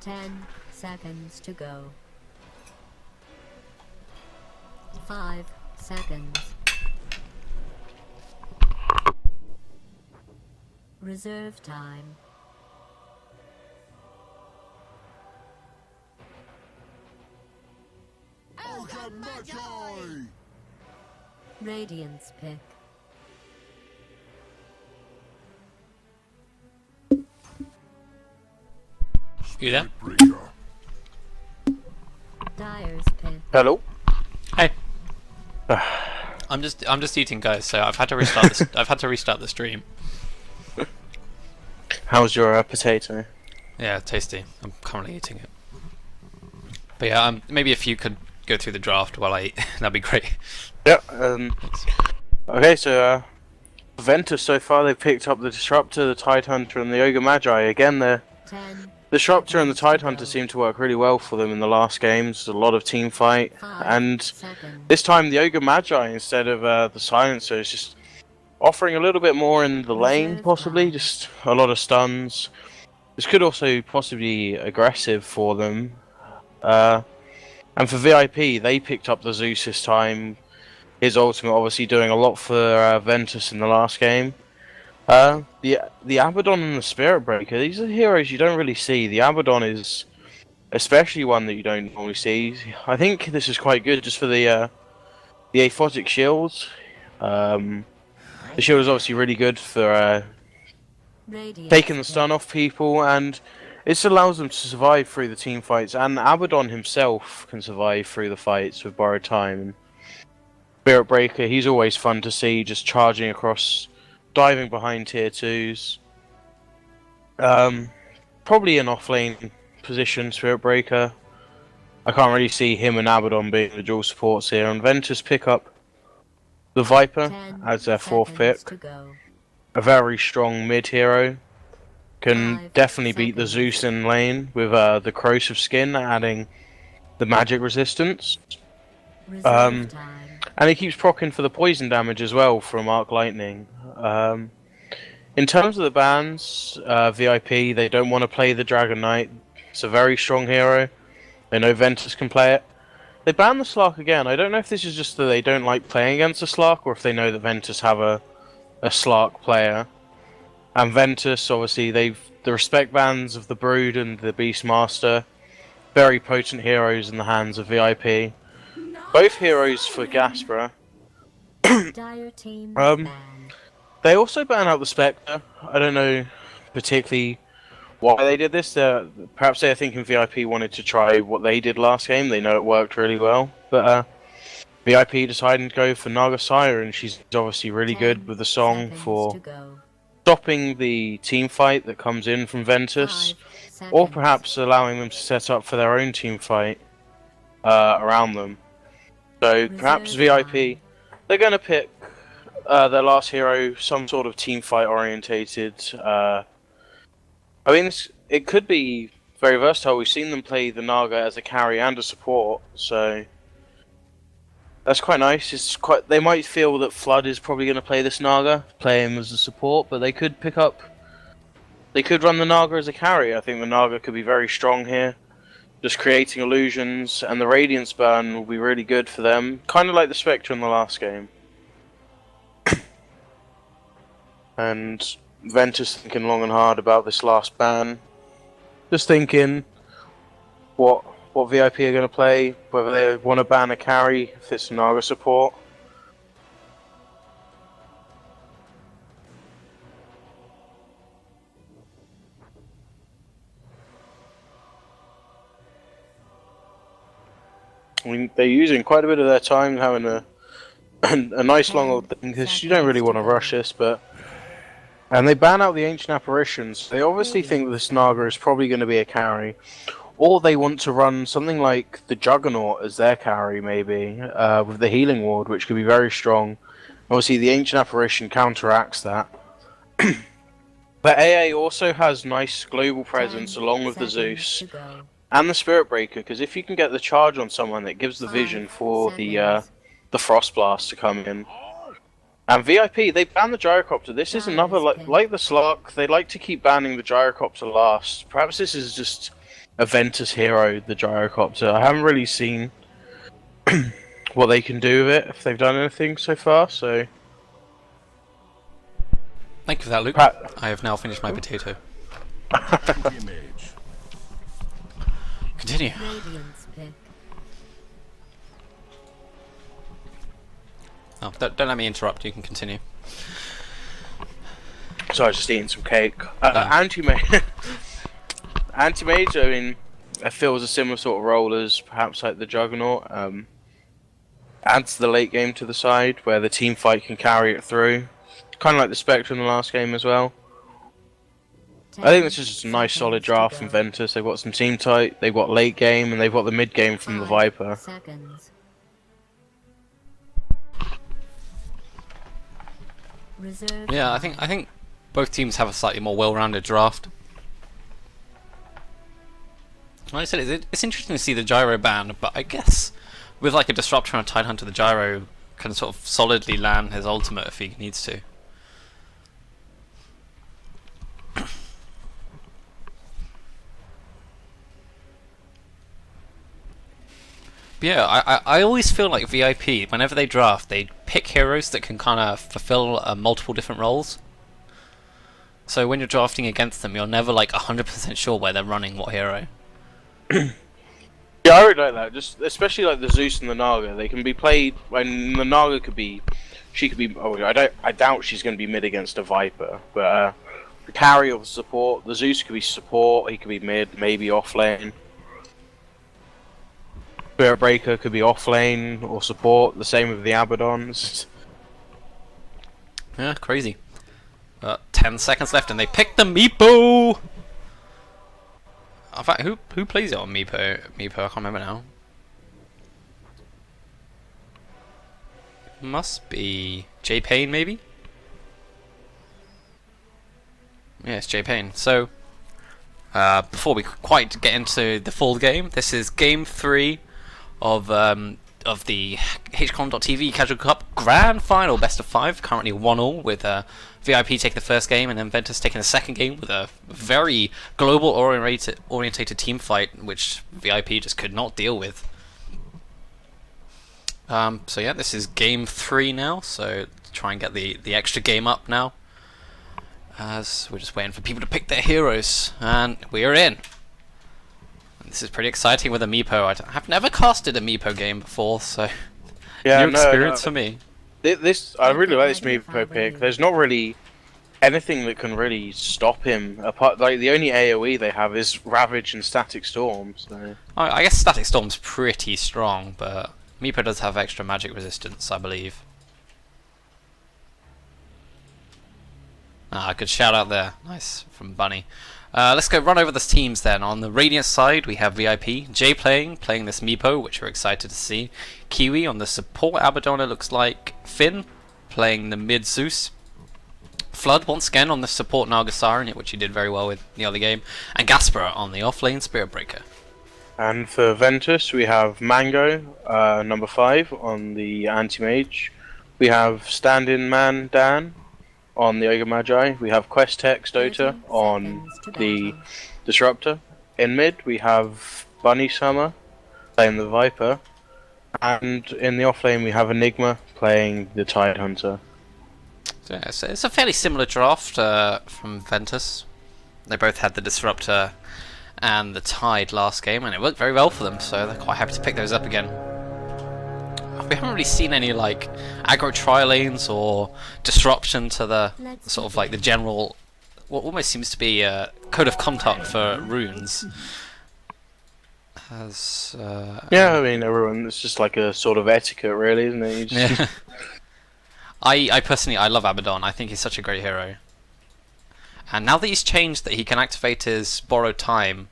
10 seconds to go. 5 seconds. Reserve time. Radiance pick. You there? Dyer's pick. Hello. Hey. I'm just eating, guys. So I've had to restart this. I've had to restart the stream. How's your potato? Yeah, tasty. I'm currently eating it. But yeah, maybe if you could go through the draft while I eat, that'd be great. Yeah. Okay, so Ventus so far they've picked up the Disruptor, the Tidehunter, and the Ogre Magi. Again, the Disruptor and the Tidehunter seem to work really well for them in the last games. A lot of team fight, and this time the Ogre Magi instead of the Silencer is just offering a little bit more in the lane, possibly just a lot of stuns. This could also possibly be aggressive for them. And for VIP, they picked up the Zeus this time. His ultimate obviously doing a lot for Ventus in the last game. The Abaddon and the Spirit Breaker, these are heroes you don't really see. The Abaddon is especially one that you don't normally see. I think this is quite good just for the aphotic shields. The shield is obviously really good for taking the stun off people, and it allows them to survive through the team fights, and Abaddon himself can survive through the fights with borrowed time. Spirit Breaker, he's always fun to see, just charging across, diving behind tier 2s. Probably an off-lane position, Spirit Breaker. I can't really see him and Abaddon being the dual supports here, and Ventus pick up the Viper as their 4th pick. A very strong mid hero. Can definitely beat the Zeus in lane with the corrosive skin, adding the magic resistance. And he keeps proccing for the poison damage as well from Arc Lightning. In terms of the bans, VIP, they don't want to play the Dragon Knight. It's a very strong hero. They know Ventus can play it. They banned the Slark again. I don't know if this is just that they don't like playing against the Slark, or if they know that Ventus have a Slark player. And Ventus, obviously, the respect bands of the Brood and the Beastmaster, very potent heroes in the hands of VIP. Both heroes for Gaspra. They also ban out the Spectre. I don't know particularly why they did this. Perhaps they're thinking VIP wanted to try what they did last game. They know it worked really well. But VIP decided to go for Naga Siren. She's obviously really good with the song for stopping the team fight that comes in from Ventus, or perhaps allowing them to set up for their own team fight around them. So perhaps VIP, they're going to pick their last hero, some sort of team fight orientated. I mean, it could be very versatile. We've seen them play the Naga as a carry and a support, so that's quite nice. They might feel that Flood is probably going to play this Naga, play him as a support, but they could run the Naga as a carry. I think the Naga could be very strong here, just creating illusions, and the Radiance burn will be really good for them, kind of like the Spectre in the last game. And Ventus thinking long and hard about this last ban, just thinking what VIP are going to play, whether they want to ban a carry if it's Naga support. I mean, they're using quite a bit of their time having a nice long old thing, because you don't really want to rush this, and they ban out the Ancient Apparitions. They obviously think this Naga is probably going to be a carry. Or they want to run something like the Juggernaut as their carry, maybe, with the Healing Ward, which could be very strong. Obviously, the Ancient Apparition counteracts that. But AA also has nice global presence along with the Zeus and the Spirit Breaker, because if you can get the charge on someone, that gives the vision for the Frost Blast to come in. And VIP, they ban the Gyrocopter. This is another, like the Slark, they like to keep banning the Gyrocopter last. Perhaps this is just a Ventus hero, the gyrocopter. I haven't really seen what they can do with it, if they've done anything so far, so... Thank you for that, Luke. Pat. I have now finished my potato. Continue. Radiance pick. Oh, don't let me interrupt. You can continue. So I was just eating some cake. Anti-mage, Anti-mage, I mean, it feels a similar sort of role as perhaps like the Juggernaut. Adds the late game to the side, where the team fight can carry it through. Kind of like the Spectre in the last game as well. I think this is just a nice solid draft from Ventus. They've got some team tight, they've got late game, and they've got the mid game from the Viper. Seconds. Yeah, I think both teams have a slightly more well-rounded draft. Like I said, it's interesting to see the gyro ban, but I guess with like a disruptor and a Tidehunter, the gyro can sort of solidly land his ultimate if he needs to. But yeah, I always feel like VIP, whenever they draft, they pick heroes that can kind of fulfill multiple different roles. So when you're drafting against them, you're never like 100% sure where they're running what hero. Yeah, I really like that. Just especially like the Zeus and the Naga, they can be played when the Naga could be, she could be. Oh, I doubt she's going to be mid against a Viper, but the carry or support, the Zeus could be support. He could be mid, maybe off lane. Spirit Breaker could be off lane or support. The same with the Abaddons. Yeah, crazy. 10 seconds left, and they pick the Meepo. In fact, who plays it on Meepo? I can't remember now. Must be J Payne, maybe. Yeah, it's J Payne. So, before we quite get into the full game, this is Game 3 of the HCon.TV Casual Cup Grand Final, best of 5. Currently 1-1 with VIP taking the first game and then Ventus taking the second game with a very global orientated team fight, which VIP just could not deal with. So yeah, this is Game 3 now. So try and get the extra game up now, as we're just waiting for people to pick their heroes, and we are in. This is pretty exciting with a Meepo. I've never casted a Meepo game before, so Yeah, new experience for me. I really like this Meepo pick. There's not really anything that can really stop him. Apart, like the only AOE they have is Ravage and Static Storm. So I guess Static Storm's pretty strong, but Meepo does have extra magic resistance, I believe. Good shout out there. Nice from Bunny. Let's go run over the teams then. On the Radiant side, we have VIP. Jay playing this Meepo, which we're excited to see. Kiwi on the support Abaddon, it looks like. Finn playing the mid Zeus. Flood once again on the support Nagasaren, which he did very well with the other game. And Gasper on the offlane Spirit Breaker. And for Ventus, we have Mango, number 5 on the Anti-Mage. We have Stand-In Man Dan on the Ogre Magi. We have Quest Text Dota on the Disruptor. In mid, we have Bunny Summer playing the Viper. And in the offlane, we have Enigma playing the Tidehunter. So yeah, it's a fairly similar draft from Ventus. They both had the Disruptor and the Tide last game, and it worked very well for them, so they're quite happy to pick those up again. We haven't really seen any like aggro tri-lanes or disruption to the sort of like the general, what almost seems to be a code of conduct for runes. Yeah, I mean everyone, it's just like a sort of etiquette really, isn't it? Yeah. I personally love Abaddon. I think he's such a great hero. And now that he's changed that he can activate his borrowed time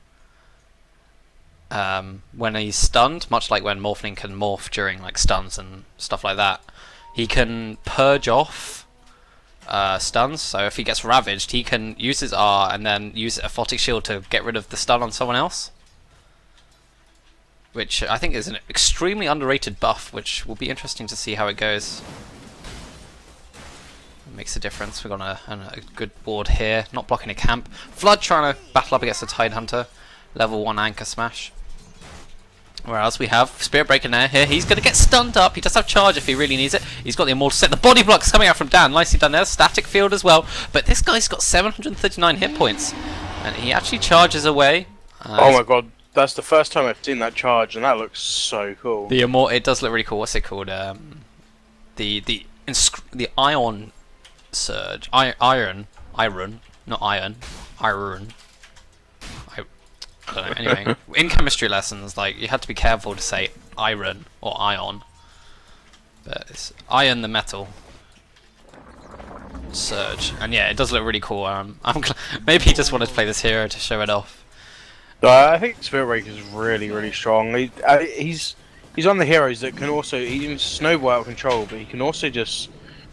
when he's stunned, much like when Morphling can morph during like stuns and stuff like that, he can purge off stuns. So if he gets ravaged, he can use his R and then use a Photic Shield to get rid of the stun on someone else, which I think is an extremely underrated buff, which will be interesting to see how it goes. It makes a difference. We've got a good board here, not blocking a camp. Flood trying to battle up against the Tidehunter. level 1 anchor smash. Whereas we have Spirit Breaker now here. He's going to get stunned up. He does have charge if he really needs it. He's got the Immortal set. The body block's coming out from Dan. Nicely done there. Static field as well. But this guy's got 739 hit points. And he actually charges away. Oh my god. That's the first time I've seen that charge, and that looks so cool. It does look really cool. What's it called? The Ion Surge. Iron. Not iron. Iron. I don't know. Anyway, in chemistry lessons, like, you had to be careful to say iron or ion. But it's iron the metal surge, and yeah, it does look really cool. Maybe he just wanted to play this hero to show it off. I think Spirit Breaker is really strong. He's one of the heroes that can also, he can snowball out of control, but he can also just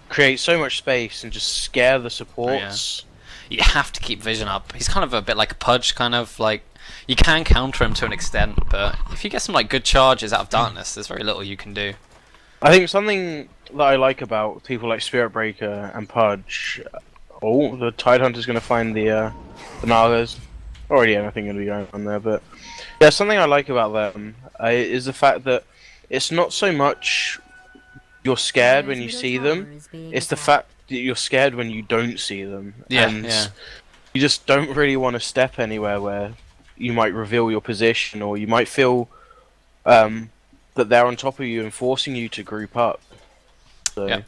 create so much space and just scare the supports. Oh, yeah. You have to keep vision up. He's kind of a bit like a Pudge, kind of like. You can counter him to an extent, but if you get some like good charges out of darkness, there's very little you can do. I think something that I like about people like Spirit Breaker and Pudge. Oh, the Tidehunter's going to find the Nagas. Already anything going to be going on there, but yeah, something I like about them is the fact that it's not so much you're scared when you see them; it's the fact that you're scared when you don't see them, and you just don't really want to step anywhere where you might reveal your position, or you might feel that they're on top of you and forcing you to group up. So, yeah.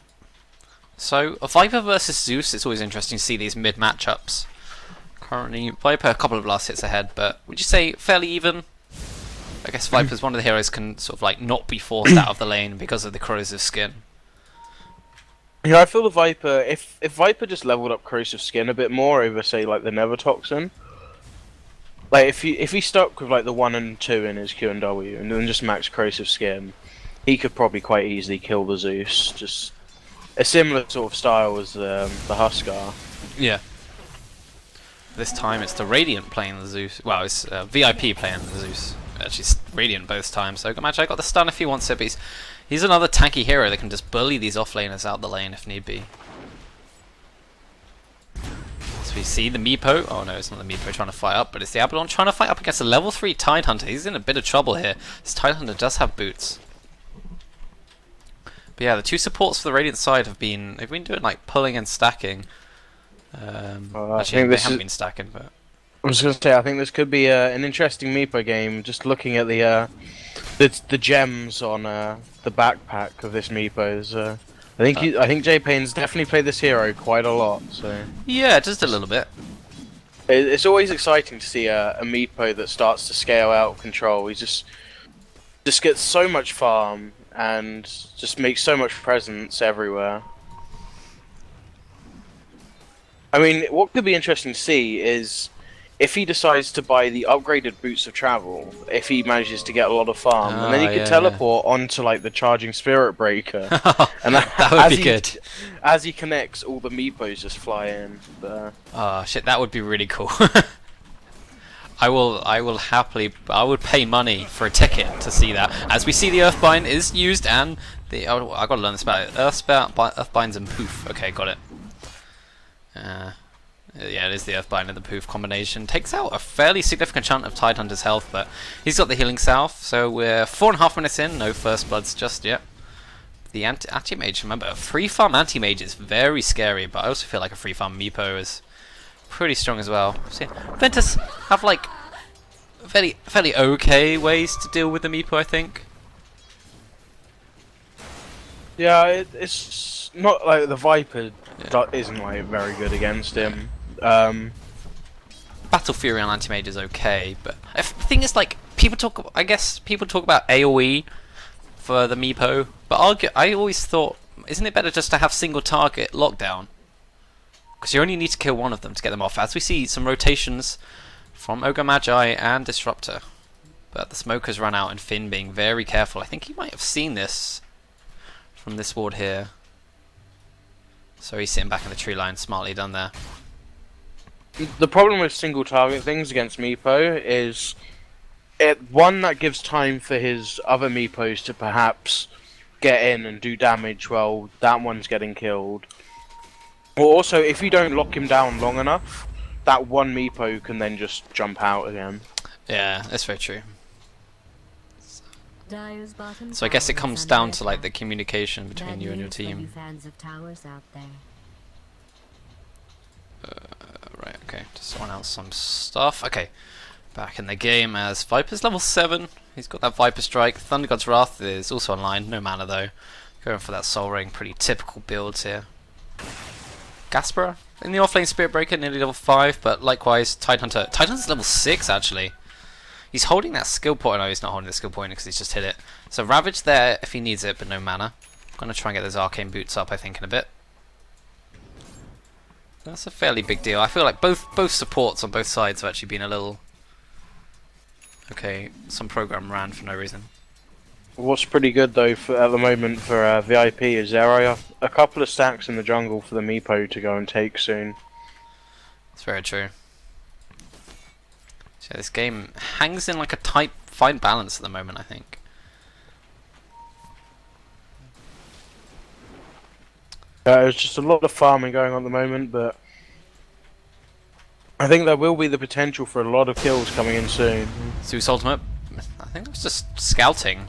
So a Viper versus Zeus, it's always interesting to see these mid matchups. Currently, Viper a couple of last hits ahead, but would you say fairly even? I guess Viper's one of the heroes can sort of like not be forced out of the lane because of the corrosive skin. Yeah, I feel the Viper, if Viper just leveled up corrosive skin a bit more over, say, like the Nether Toxin. Like, if he stuck with, like, the 1 and 2 in his Q and W, and then just max corrosive skin, he could probably quite easily kill the Zeus. Just a similar sort of style as the Huskar. Yeah. This time it's the Radiant playing the Zeus. Well, it's VIP playing the Zeus. Actually, it's Radiant both times. So Magi got the stun if he wants it, but he's another tanky hero that can just bully these offlaners out the lane if need be. So we see the Meepo. Oh no, it's not the Meepo trying to fight up, but it's the Abaddon trying to fight up against a level 3 Tidehunter. He's in a bit of trouble here. This Tidehunter does have boots. But yeah, the two supports for the Radiant side have been doing like pulling and stacking. Actually, they haven't been stacking, but I was going to say, I think this could be an interesting Meepo game. Just looking at the gems on the backpack of this Meepo. I think J Payne's definitely played this hero quite a lot. So yeah, just a little bit. It's always exciting to see a Meepo that starts to scale out of control. He just gets so much farm and just makes so much presence everywhere. I mean, what could be interesting to see is if he decides to buy the upgraded Boots of Travel, if he manages to get a lot of farm, and then he could teleport onto like the charging Spirit Breaker. And that would be good. As he connects, all the Meepos just fly in. Oh shit, that would be really cool. I would pay money for a ticket to see that. As we see, the Earthbind is used, and I gotta learn this about it. Earthbinds and Poof. Okay, got it. Yeah, it is the Earthbind and the Poof combination. Takes out a fairly significant chunk of Tidehunter's health, but he's got the healing salve, so we're 4.5 minutes in, no first bloods just yet. The anti-mage, remember, a free farm anti-mage is very scary, but I also feel like a free farm Meepo is pretty strong as well. So, yeah, Ventus have like fairly okay ways to deal with the Meepo, I think. Yeah, it's not like the Viper isn't like very good against him. Battle Fury on anti-mage is okay, but the thing is, like, people talk about AoE for the Meepo, but I always thought, isn't it better just to have single target lockdown? Because you only need to kill one of them to get them off. As we see some rotations from Ogre Magi and Disruptor, but the smoke has run out, and Finn being very careful. I think he might have seen this from this ward here. So he's sitting back in the tree line, smartly done there. The problem with single target things against Meepo is one that gives time for his other Meepos to perhaps get in and do damage while that one's getting killed. Or also, if you don't lock him down long enough, that one Meepo can then just jump out again. Yeah, that's very true. Dire's bottom So I guess it tower comes is down under to like the attack. communication between Bad you and your news for you team. fans of towers out there. Right, okay, just someone else some stuff. Okay, back in the game as Viper's level 7. He's got that Viper Strike. Thunder God's Wrath is also online, no mana though. Going for that Soul Ring, pretty typical builds here. Gaspera in the offlane Spirit Breaker, nearly level 5, but likewise Tidehunter. Tidehunter's level 6 actually. He's holding that skill point. No, he's not holding the skill point because he's just hit it. So Ravage there if he needs it, but no mana. Gonna try and get those Arcane Boots up, I think, in a bit. That's a fairly big deal. I feel like both supports on both sides have actually been a little... Okay, some program ran for no reason. What's pretty good though at the moment for VIP is there are a couple of stacks in the jungle for the Meepo to go and take soon. It's very true. So this game hangs in like a tight, fine balance at the moment, I think. There's just a lot of farming going on at the moment, but I think there will be the potential for a lot of kills coming in soon. Zeus ultimate. I think it was just scouting.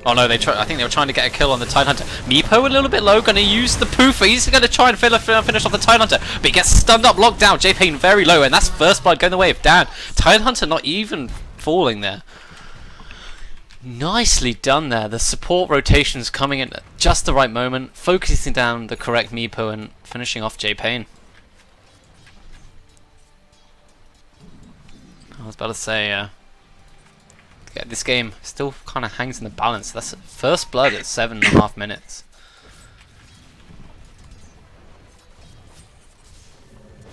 Oh no, I think they were trying to get a kill on the Tidehunter. Meepo a little bit low, gonna use the poofer. He's gonna try and finish off the Tidehunter, but he gets stunned up, locked down. J-Pain very low, and that's first blood going the way of Dan. Tidehunter not even falling there. Nicely done there. The support rotations coming in at just the right moment, focusing down the correct Meepo and finishing off J-Pain. I was about to say, yeah, this game still kind of hangs in the balance. That's first blood at 7.5 minutes.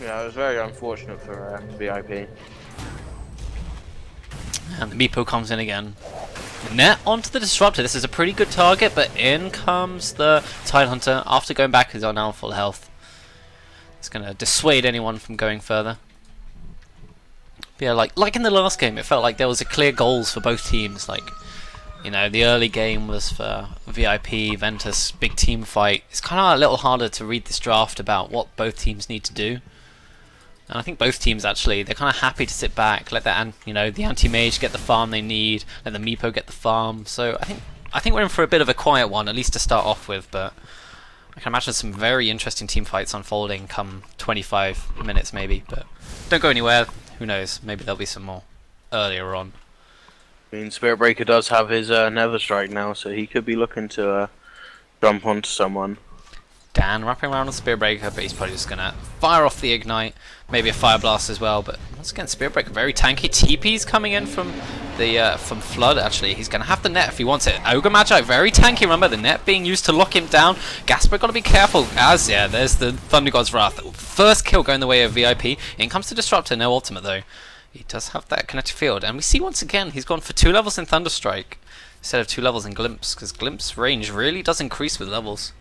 Yeah, it was very unfortunate for VIP. And the Meepo comes in again. Net onto the Disruptor. This is a pretty good target, but in comes the Tidehunter. After going back, he's on now full health. It's going to dissuade anyone from going further. But yeah, like in the last game, it felt like there was a clear goals for both teams. Like, you know, the early game was for VIP, Ventus, big team fight. It's kind of a little harder to read this draft about what both teams need to do. And I think both teams actually, they're kind of happy to sit back, let the the anti-mage get the farm they need, let the Meepo get the farm. So I think we're in for a bit of a quiet one, at least to start off with. But I can imagine some very interesting team fights unfolding come 25 minutes maybe. But don't go anywhere. Who knows? Maybe there'll be some more earlier on. I mean, Spirit Breaker does have his Nether Strike now, so he could be looking to jump onto someone. Dan wrapping around on Spirit Breaker, but he's probably just gonna fire off the Ignite, maybe a Fire Blast as well. But once again, Spirit Breaker very tanky. TP's coming in from the from Flood. Actually, he's gonna have the net if he wants it. Ogre Magi very tanky. Remember the net being used to lock him down. Gasper gotta be careful. As yeah, there's the Thunder God's Wrath. First kill going the way of VIP. In comes the Disruptor. No ultimate though. He does have that kinetic field, and we see once again he's gone for 2 levels in Thunderstrike instead of 2 levels in Glimpse, because Glimpse range really does increase with levels.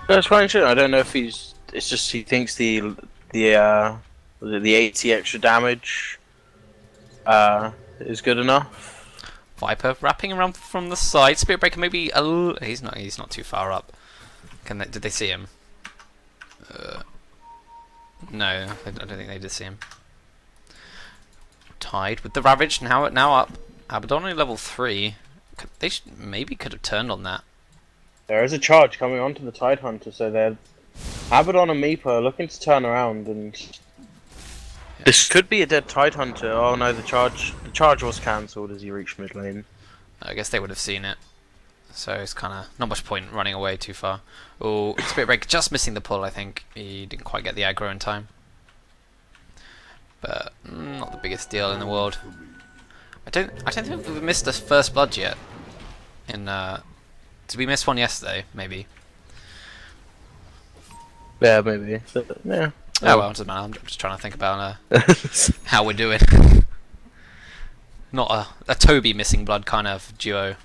That's quite interesting. I don't know if it's just he thinks the 80 extra damage is good enough. Viper wrapping around from the side. Spirit Breaker maybe a little... He's not too far up. Did they see him? No, I don't think they did see him. Tied with the Ravage now up. Abaddon only level 3. They maybe could have turned on that. There is a charge coming onto the Tidehunter, so they're Abaddon and Meepo are looking to turn around, and this could be a dead Tidehunter. Oh no, the charge was cancelled as he reached mid lane. I guess they would have seen it, so it's kind of not much point running away too far. Oh, Spirit Breaker just missing the pull. I think he didn't quite get the aggro in time, but not the biggest deal in the world. I don't think we've missed the first blood yet. Did we miss one yesterday? Maybe. Yeah, maybe. Yeah. Oh well, it doesn't matter. I'm just trying to think about how we're doing. Not a Toby missing blood kind of duo.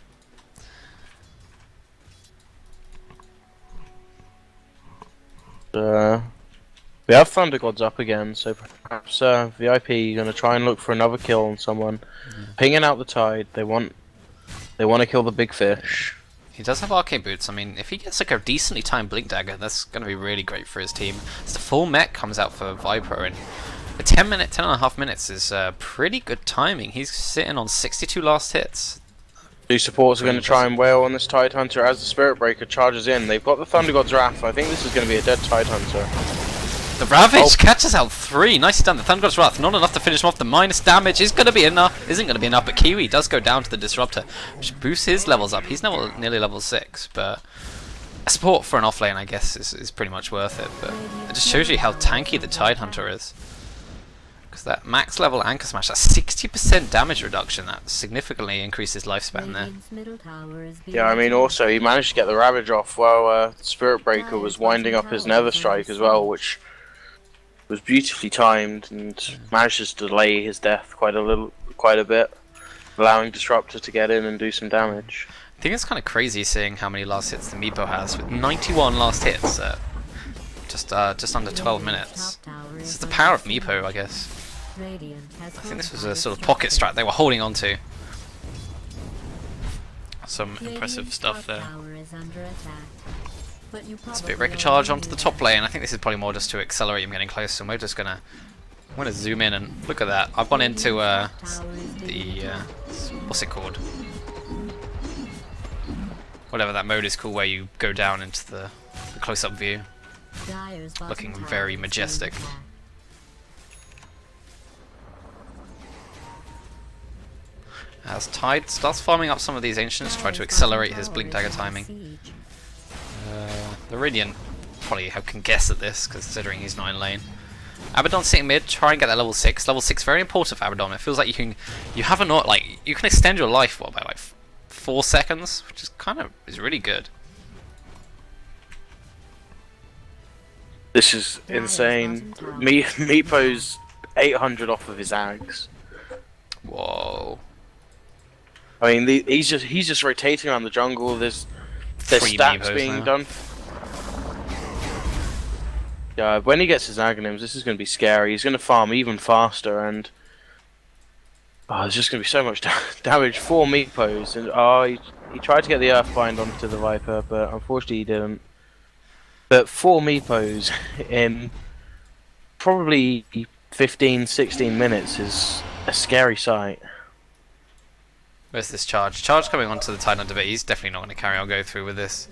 We have Thunder Gods up again, so perhaps VIP gonna try and look for another kill on someone. Pinging out the Tide. They want to kill the big fish. He does have Arcane Boots. I mean, if he gets like a decently timed Blink Dagger, that's going to be really great for his team. As the full mech comes out for Viper, and A 10.5 minutes is pretty good timing. He's sitting on 62 last hits. Two supports are going to try and wail on this Tidehunter as the Spirit Breaker charges in. They've got the Thunder God's Wrath. I think this is going to be a dead Tidehunter. The Ravage catches out 3. Nicely done. The Thunder God's Wrath, not enough to finish him off. The minus damage is going to be enough. Isn't going to be enough, but Kiwi does go down to the Disruptor, which boosts his levels up. He's now nearly level 6, but a support for an offlane, I guess, is pretty much worth it. But it just shows you how tanky the Tidehunter is. Because that max level Anchor Smash, that 60% damage reduction, that significantly increases lifespan there. Yeah, I mean, also, he managed to get the Ravage off while Spirit Breaker was winding up his Nether Strike as well, which was beautifully timed and manages to delay his death quite a bit, allowing Disruptor to get in and do some damage. I think it's kind of crazy seeing how many last hits the Meepo has, with 91 last hits at just under 12 minutes. This is the power of Meepo, I guess. I think this was a sort of pocket strat they were holding on to. Some impressive stuff there. Spirit Breaker charge onto the top lane. I think this is probably more just to accelerate him getting close, and we're just gonna... I'm gonna zoom in and look at that. I've gone into what's it called? Whatever that mode is called, where you go down into the close-up view. Looking very majestic. As Tide starts farming up some of these Ancients, try to accelerate his Blink Dagger timing. The Radiant probably can guess at this, considering he's not in lane. Abaddon sitting mid, try and get that level 6. Level 6 very important for Abaddon. It feels like you can extend your life by like 4 seconds, which is really good. This is insane. Meepo's 800 off of his Ags. Whoa. I mean, he's just rotating around the jungle. There's stats being done. Yeah, when he gets his Aghanims, this is going to be scary. He's going to farm even faster, and there's just going to be so much damage for Meepos. And he tried to get the Earthbind onto the Viper, but unfortunately he didn't. But 4 Meepos in probably 15-16 minutes is a scary sight. Where's this charge? Charge coming onto the Tidehunter, but he's definitely not going to carry on go through with this.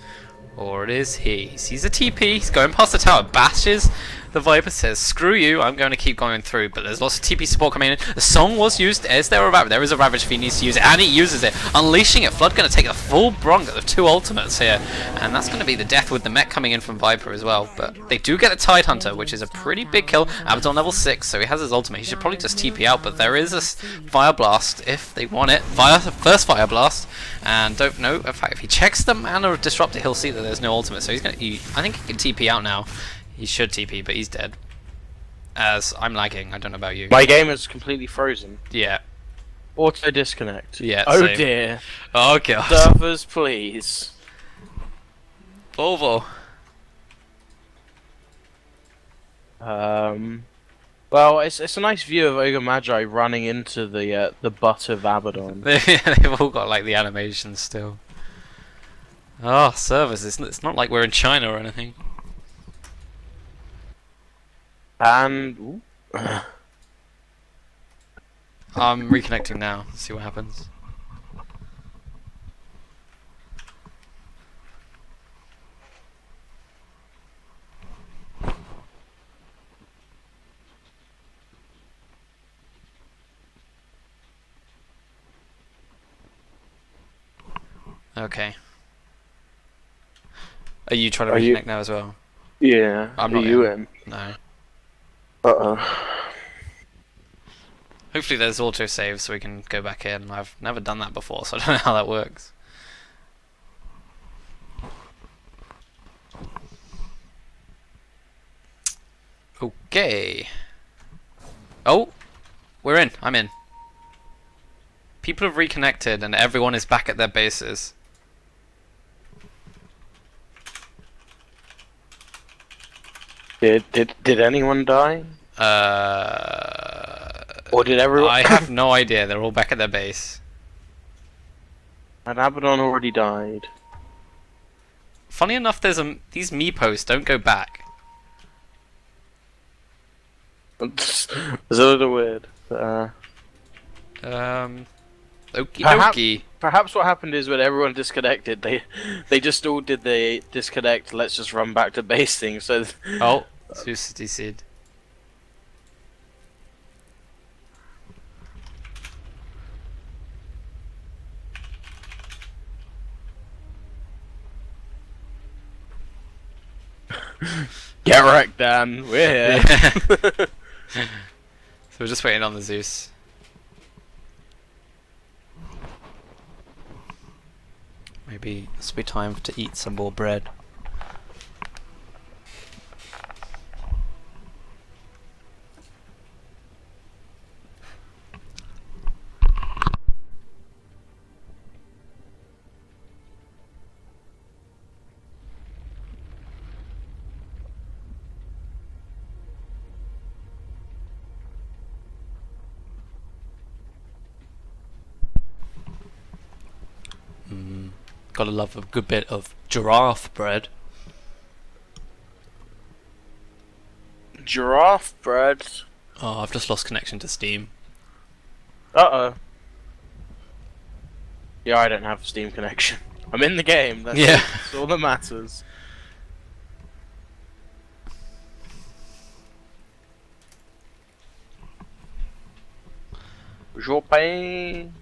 Or it is he. He sees a TP, he's going past the tower, bashes the Viper, says, screw you, I'm going to keep going through. But there's lots of TP support coming in. The song was used. There is a Ravage if he needs to use it, and he uses it. Unleashing it. Flood going to take a full brunt of 2 ultimates here. And that's going to be the death with the mech coming in from Viper as well. But they do get a Tidehunter, which is a pretty big kill. Abaddon level 6, so he has his ultimate. He should probably just TP out, but there is a Fire Blast if they want it. First Fire Blast. And don't know, in fact, if he checks the mana of Disruptor, he'll see that there's no ultimate. So I think he can TP out now. He should TP, but he's dead. As I'm lagging, I don't know about you. My game is completely frozen. Yeah. Auto disconnect. Yeah. Oh same. dear. Oh god. Servers, please. Volvo. Well, it's a nice view of Ogre Magi running into the butt of Abaddon. They've all got like the animations still. Oh, servers. It's not like we're in China or anything. And I'm reconnecting now. See what happens. Okay. Are you trying to reconnect now as well? Yeah. I'm not in. No. Uh-oh. Hopefully there's autosave so we can go back in. I've never done that before, so I don't know how that works. Okay. Oh! We're in. I'm in. People have reconnected and everyone is back at their bases. Did anyone die? Or did everyone? I have no idea. They're all back at their base. And Abaddon already died. Funny enough, these Meepos don't go back. It's a little weird. Okie Perhaps, dokie. perhaps what happened is when everyone disconnected, they just all did the disconnect. Let's just run back to base thing. So Oh, Zeus Sid. get wrecked, Dan. We're here. Yeah. So we're just waiting on the Zeus. Maybe this will be time to eat some more bread. Gotta love a good bit of giraffe bread. Giraffe bread. Oh, I've just lost connection to Steam. Uh-oh. Yeah, I don't have a Steam connection. I'm in the game. That's all that matters. Your pain.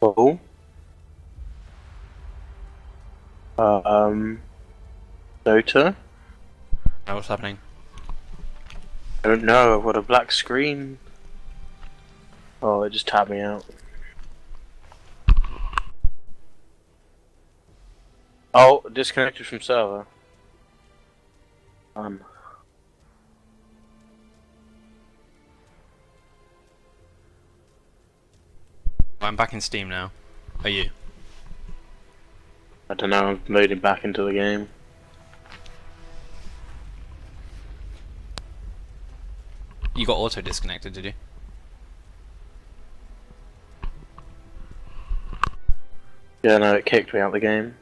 Oh. Dota? Oh, what's happening? I don't know, I've got a black screen. Oh, it just tabbed me out. Oh, disconnected from server. I'm back in Steam now. Are you? I don't know, I'm loading back into the game. You got auto disconnected, did you? Yeah, no, it kicked me out of the game.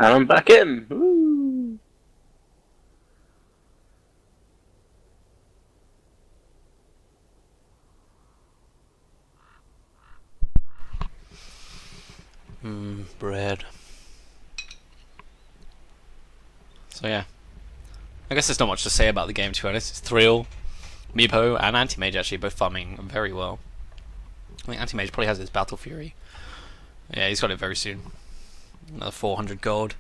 And I'm back in! Woo! Bread. So yeah. I guess there's not much to say about the game, to be honest. It's Thrill, Meepo, and Anti-Mage actually both farming very well. I think Anti-Mage probably has his Battle Fury. Yeah, he's got it very soon. Another 400 gold.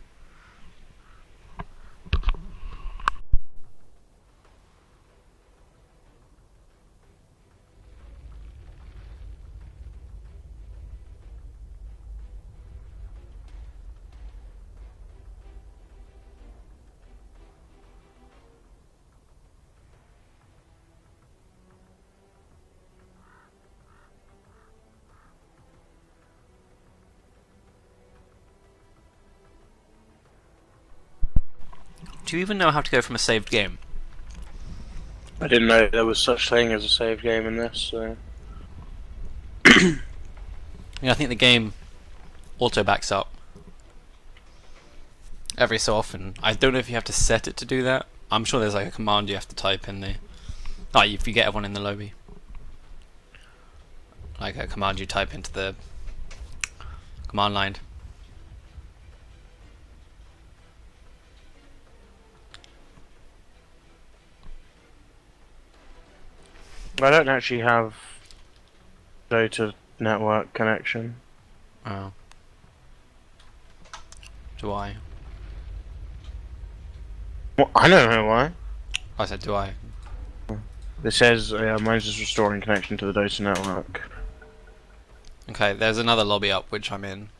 Do you even know how to go from a saved game? I didn't know there was such thing as a save game in this. So. Yeah, I think the game auto backs up every so often. I don't know if you have to set it to do that. I'm sure there's like a command you have to type in the. Oh, if you get everyone in the lobby. Like a command you type into the command line. I don't actually have data network connection. Oh. Do I? Well, I don't know why. I said, do I? It says mine's just restoring connection to the data network. Okay, there's another lobby up which I'm in.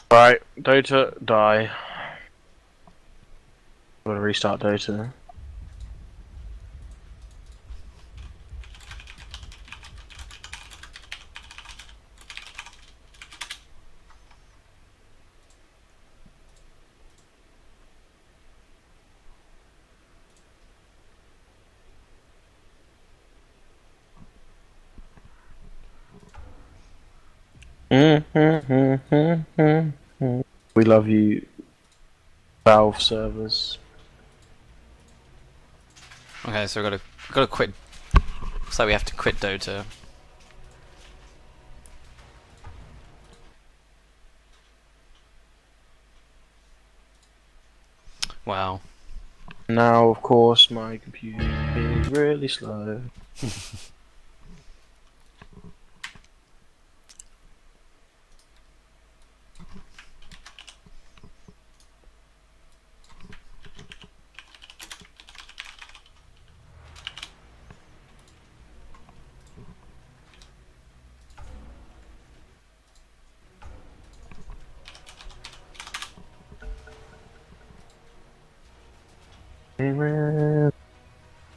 Right, data die. Gotta restart data. We love you, Valve servers. Okay, so we've got to quit. Looks like we have to quit Dota. Wow. Now, of course, my computer is really slow.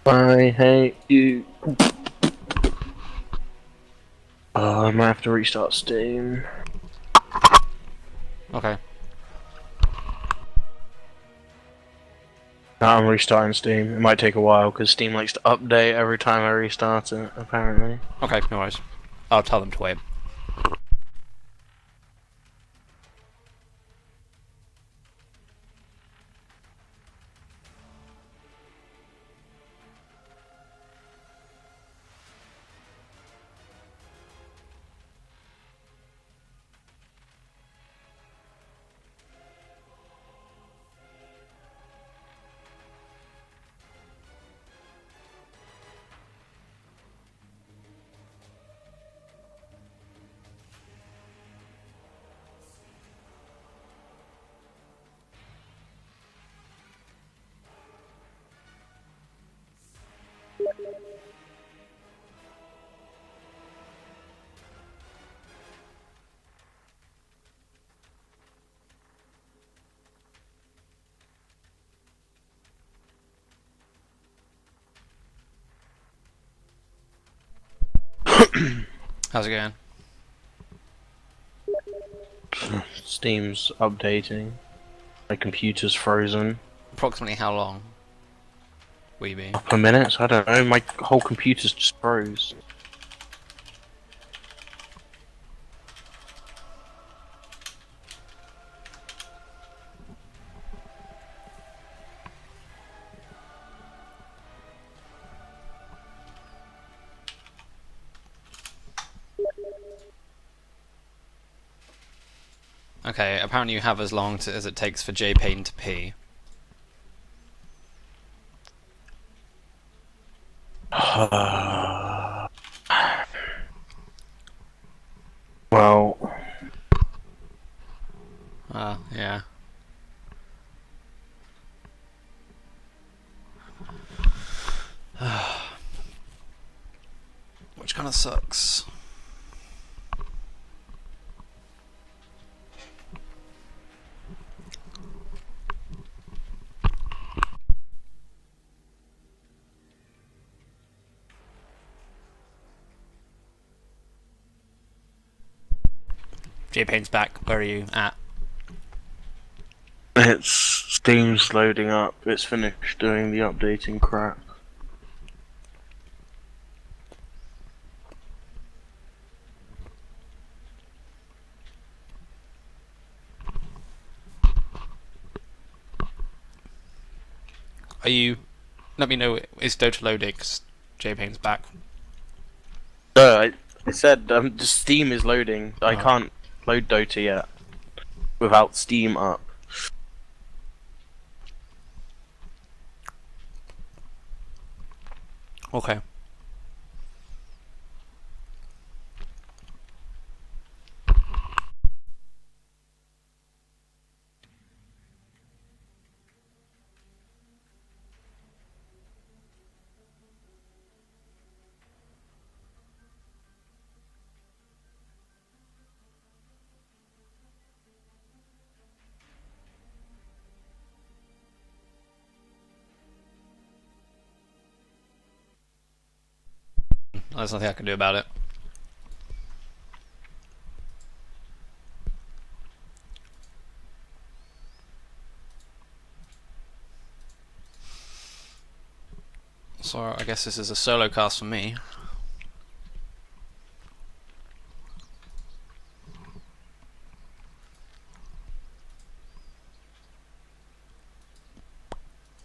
I hate you. Oh, I might have to restart Steam. Okay. Now I'm restarting Steam. It might take a while because Steam likes to update every time I restart it, apparently. Okay, no worries. I'll tell them to wait. How's it going? Steam's updating. My computer's frozen. Approximately how long? Will you be? Couple of minutes? I don't know. My whole computer's just froze. Okay, apparently you have as long as it takes for JPain to pee. Well, Yeah. Which kind of sucks. J-Pain's back. Where are you at? It's Steam's loading up. It's finished doing the updating crap. Are you? Let me know. Is Dota loading? 'Cause J-Pain's back. No, I said just Steam is loading. I Oh. can't load Dota yet without Steam up. Okay. There's nothing I can do about it. So I guess this is a solo cast for me.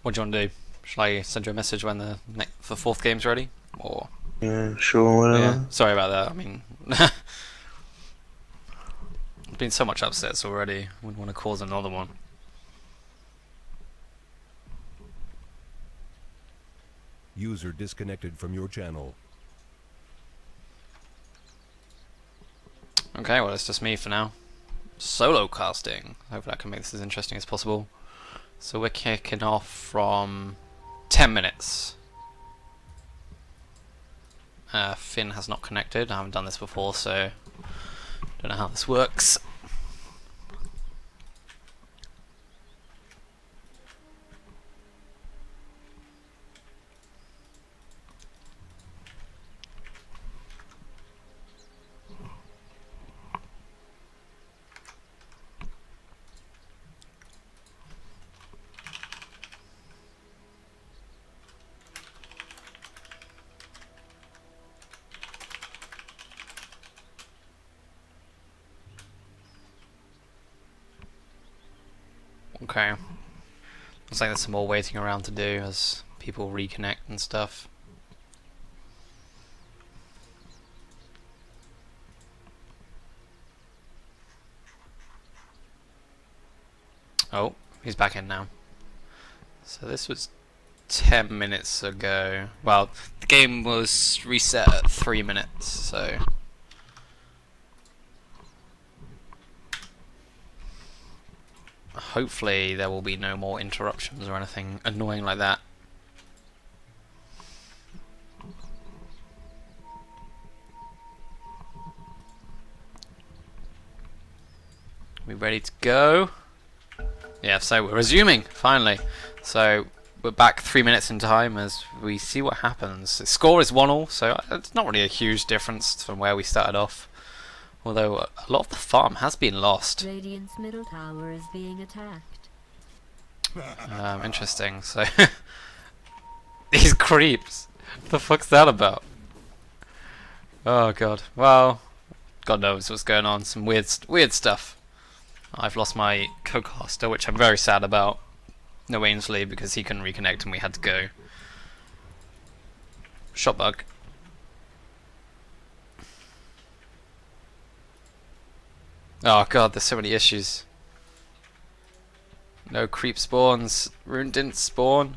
What do you want to do? Shall I send you a message when the fourth game's ready? Or Yeah, sure, whatever. yeah, sorry about that. I mean, there's been so much upsets already. Wouldn't want to cause another one. User disconnected from your channel. Okay, well it's just me for now. Solo casting. Hopefully I can make this as interesting as possible. So we're kicking off from 10 minutes. Finn has not connected. I haven't done this before, so don't know how this works. Okay. Looks like there's some more waiting around to do as people reconnect and stuff. Oh, he's back in now. So this was 10 minutes ago. Well, the game was reset at 3 minutes, so... hopefully there will be no more interruptions or anything annoying like that. We ready to go? Yeah, so we're resuming, finally. So we're back 3 minutes in time as we see what happens. The score is 1-1, so it's not really a huge difference from where we started off. Although a lot of the farm has been lost. Radiant's middle tower is being attacked. Interesting, so... these creeps! What the fuck's that about? Oh god. Well, God knows what's going on. Some weird stuff. I've lost my co-caster, which I'm very sad about. No Ainsley, because he couldn't reconnect and we had to go. Shot bug. Oh god, there's so many issues. No creep spawns. Rune didn't spawn.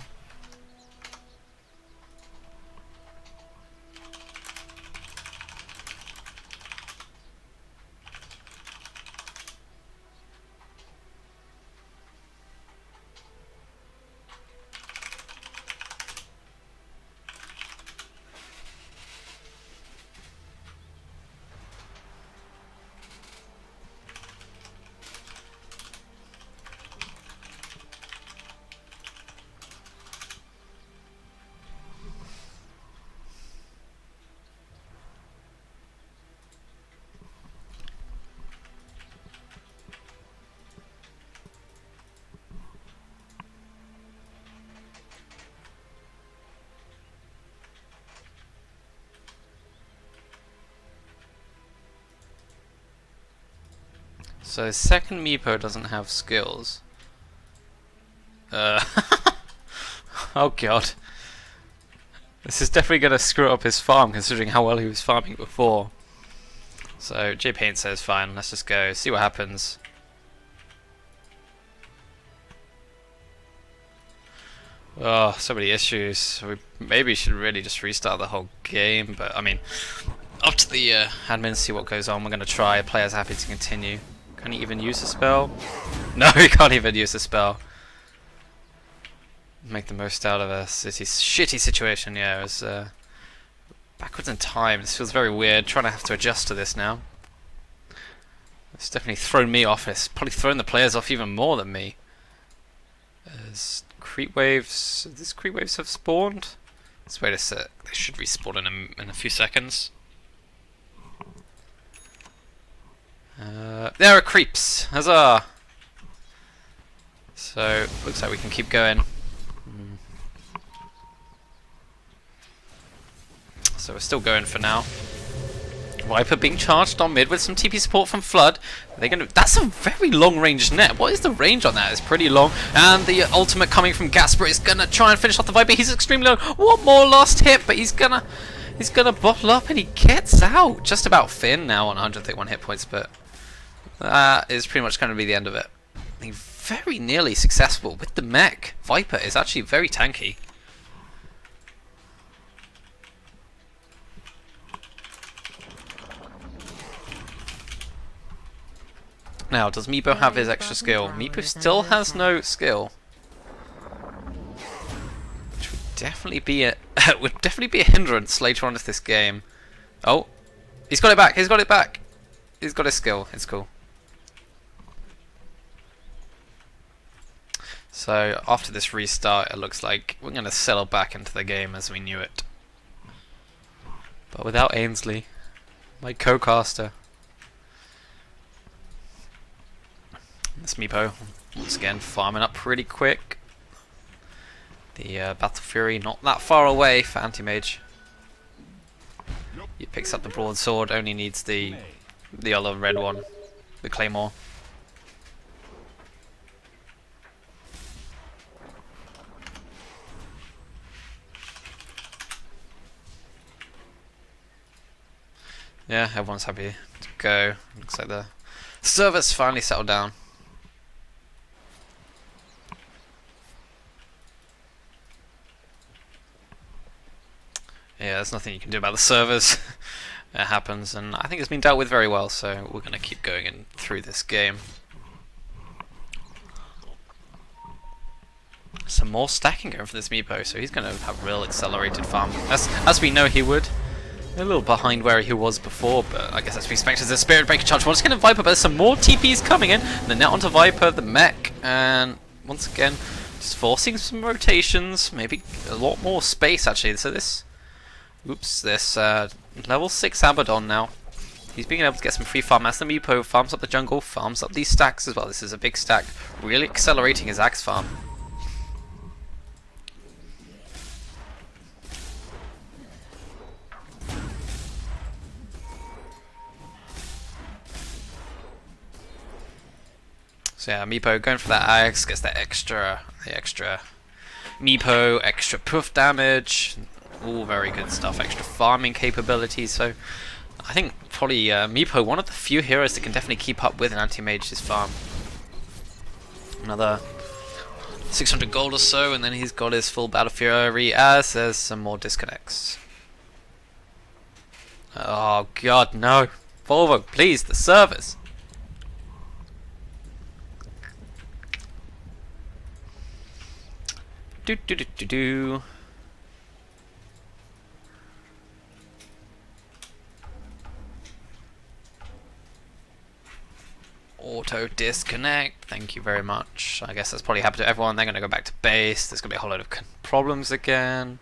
So second Meepo doesn't have skills. Oh god. This is definitely going to screw up his farm, considering how well he was farming before. So J-Pain says, fine, let's just go, see what happens. Oh, so many issues. We maybe should really just restart the whole game, but I mean, up to the admins, see what goes on. We're going to try. Player's happy to continue. Can he even use a spell? No, he can't even use a spell. Make the most out of a shitty situation. Yeah, it was backwards in time. This feels very weird. Trying to have to adjust to this now. It's definitely thrown me off. It's probably thrown the players off even more than me. As creep waves. These creep waves have spawned. Let's wait a sec. They should respawn in a few seconds. There are creeps. Huzzah! So looks like we can keep going. So we're still going for now. Viper being charged on mid with some TP support from Flood. They're gonna. That's a very long range net. What is the range on that? It's pretty long. And the ultimate coming from Gasper is gonna try and finish off the Viper. He's extremely low. One more last hit, but he's gonna bottle up and he gets out. Just about Finn now on 131 hit points, but that is pretty much going to be the end of it. Very nearly successful with the mech. Viper is actually very tanky. Now, does Meepo have his extra skill? Meepo still has no skill, which would definitely be a hindrance later on in this game. Oh, he's got it back. He's got it back. He's got his skill. It's cool. So after this restart, it looks like we're going to settle back into the game as we knew it, but without Ainsley, my co-caster. This Meepo, once again, farming up pretty quick. The Battle Fury not that far away for Anti-Mage. He picks up the broadsword, only needs the other red one, the Claymore. Yeah, everyone's happy to go. Looks like the server's finally settled down. Yeah, there's nothing you can do about the servers. It happens, and I think it's been dealt with very well, so we're going to keep going in through this game. Some more stacking going for this Meepo, so he's going to have real accelerated farm, as we know he would. A little behind where he was before, but I guess that's to be expected. The Spirit Breaker charge once again to Viper, but there's some more TPs coming in. The net onto Viper, the mech, and once again, just forcing some rotations, maybe a lot more space actually. So this level 6 Abaddon now. He's being able to get some free farm as the Meepo farms up the jungle, farms up these stacks as well. This is a big stack, really accelerating his axe farm. So yeah, Meepo going for that axe, gets the extra Meepo, extra puff damage, all very good stuff, extra farming capabilities. So I think probably Meepo, one of the few heroes that can definitely keep up with an anti-mage's farm. Another 600 gold or so, and then he's got his full Battle Fury as there's some more disconnects. Oh god, no. Volvo, please, the servers. Do. Auto disconnect, thank you very much. I guess that's probably happened to everyone. They're going to go back to base. There's going to be a whole load of problems again.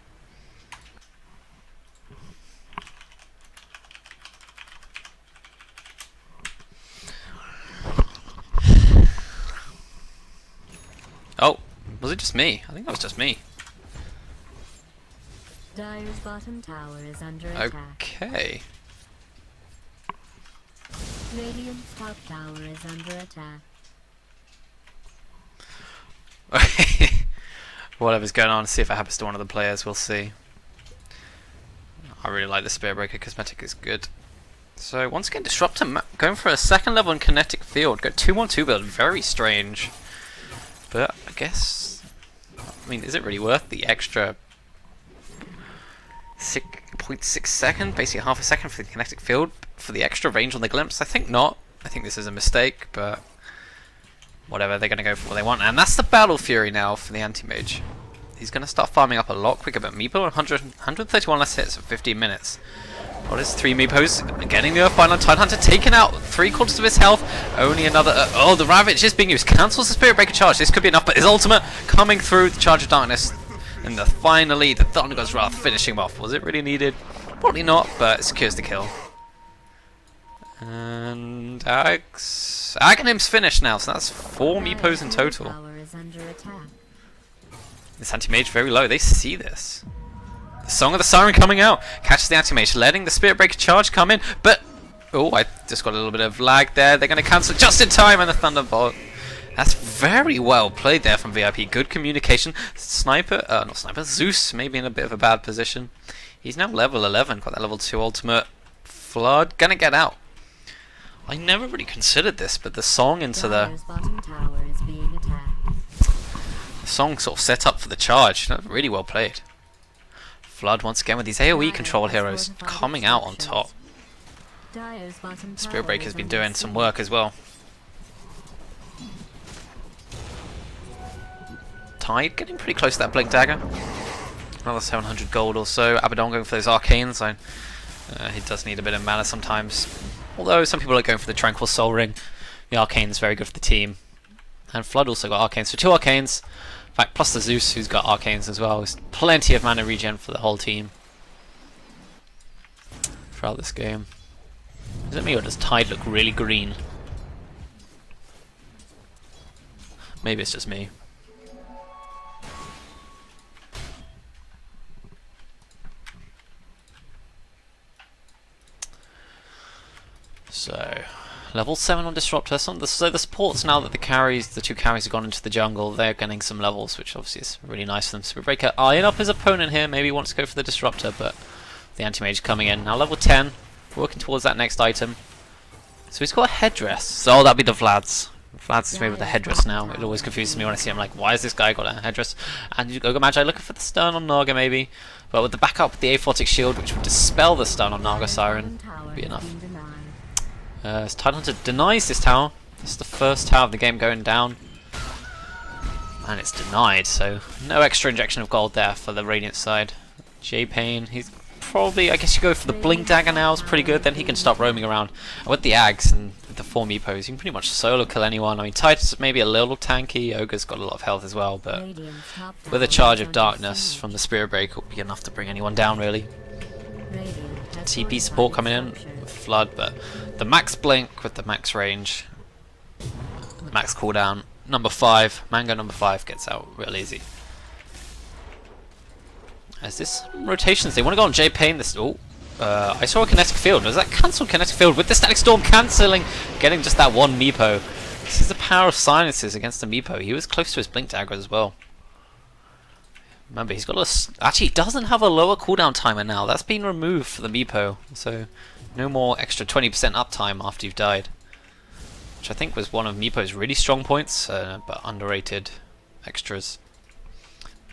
Oh, was it just me? I think that was just me. Dire's bottom tower is under attack. Okay. Radiant's top tower is under attack. Whatever's going on, see if it happens to one of the players, we'll see. I really like the Spirit Breaker cosmetic, it's good. So once again, Disruptor going for a second level in Kinetic Field. Go 2-1-2 build, very strange. But I guess, I mean, is it really worth the extra 6.6 second, basically half a second for the Kinetic Field, for the extra range on the Glimpse? I think not. I think this is a mistake, but whatever, they're going to go for what they want. And that's the Battle Fury now for the Anti-Mage. He's going to start farming up a lot quicker, but Meepo 131 less hits for 15 minutes. What is 3 Meepos getting the Earthbind on Tidehunter, taking out 3/4 of his health. Only another. Oh, the Ravage is being used. Cancels the Spirit Breaker charge. This could be enough, but his ultimate coming through the Charge of Darkness. And finally, the Thunder God's Wrath finishing him off. Was it really needed? Probably not, but it secures the kill. And Aghanim's finished now, so that's 4 Meepos in total. This Anti-Mage very low. They see this. The Song of the Siren coming out. Catches the Anti-Mage, letting the Spirit Breaker charge come in. But, oh, I just got a little bit of lag there. They're going to cancel just in time, and the Thunderbolt. That's very well played there from VIP. Good communication. Sniper, not Sniper, Zeus maybe in a bit of a bad position. He's now level 11, got that level 2 ultimate. Flood, gonna get out. I never really considered this, but the Song into the Song sort of set up for the charge. That's really well played. Flood once again with these AoE control heroes coming out on top. Spirit Breaker's been doing some work as well. Tide getting pretty close to that Blink Dagger. Another 700 gold or so. Abaddon going for those arcanes. He does need a bit of mana sometimes. Although some people are going for the Tranquil Soul Ring. The arcane is very good for the team. And Flood also got arcanes. So 2 arcanes. In fact, plus the Zeus who's got arcanes as well. There's plenty of mana regen for the whole team throughout this game. Is it me or does Tide look really green? Maybe it's just me. So, level 7 on Disruptor. So the supports, now that the 2 carries have gone into the jungle, they're getting some levels, which obviously is really nice for them. Spirit Breaker eyeing up his opponent here, maybe wants to go for the Disruptor, but the Anti-Mage coming in. Now level 10, working towards that next item. So he's got a headdress. So that'd be the Vlad's. Vlad's is made with a headdress now. It always confuses me when I see him, like, why has this guy got a headdress? And you go Magi looking for the stun on Naga maybe, but with the backup of the Aphotic Shield, which would dispel the stun on Naga Siren, would be enough. As Tidehunter denies this tower. This is the first tower of the game going down. And it's denied, so no extra injection of gold there for the Radiant side. J-Pain, he's probably, I guess you go for the Blink Dagger now, is pretty good, then he can start roaming around. And with the Ags and with the 4 Meepos, you can pretty much solo kill anyone. I mean, Titus maybe a little tanky, Ogre's got a lot of health as well, but with a Charge of Darkness from the Spirit Breaker will be enough to bring anyone down, really. TP support coming in with Flood, but the max blink with the max range, the max cooldown. Number 5, Mango number 5 gets out real easy. As this rotations, they want to go on J-Pain. This, I saw a Kinetic Field. Was that cancelled Kinetic Field with the Static Storm cancelling, getting just that 1 Meepo? This is the power of silences against the Meepo. He was close to his Blink Dagger as well. Remember, he's got actually, he doesn't have a lower cooldown timer now. That's been removed for the Meepo, so no more extra 20% uptime after you've died, which I think was one of Meepo's really strong points, but underrated extras.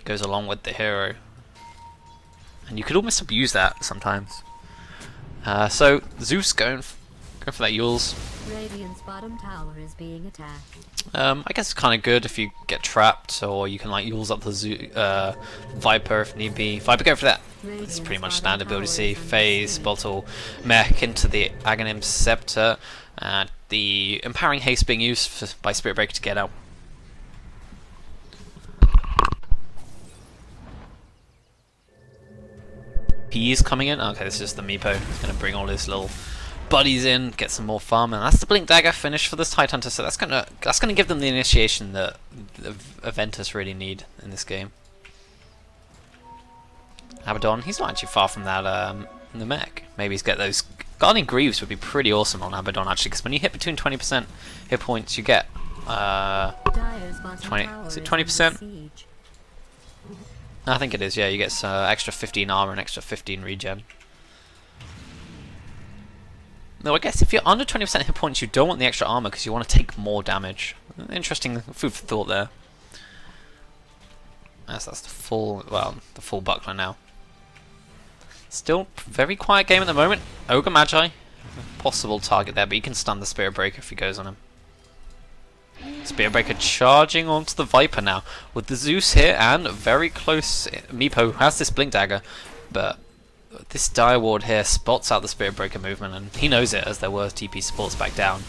Goes along with the hero, and you could almost abuse that sometimes. So Zeus going for that Yules. Radiant's bottom tower is being attacked. I guess it's kind of good if you get trapped, or you can like Yules up the Viper if need be. Viper, go for that. It's pretty much standard build you see. Phase, Bottle, Mech into the Aghanim Scepter, and the Empowering Haste being used by Spirit Breaker to get out. He's coming in. Okay, this is just the Meepo. He's going to bring all his little buddies in, get some more farm, and that's the Blink Dagger finish for this Tidehunter. So that's gonna give them the initiation that the VENTUS really need in this game. Abaddon, he's not actually far from that in the mech. Maybe he's get those Guardian Greaves would be pretty awesome on Abaddon actually, because when you hit between 20% hit points, you get 20. Is it 20%? I think it is. Yeah, you get extra 15 armor and extra 15 regen. No, I guess if you're under 20% hit points, you don't want the extra armor because you want to take more damage. Interesting food for thought there. That's the full, well, the full buckler now. Still very quiet game at the moment. Ogre Magi, possible target there, but you can stun the Spirit Breaker if he goes on him. Spirit Breaker charging onto the Viper now with the Zeus here and very close. Meepo has this Blink Dagger, but this Dire Ward here spots out the Spirit Breaker movement, and he knows it as there were TP supports back down.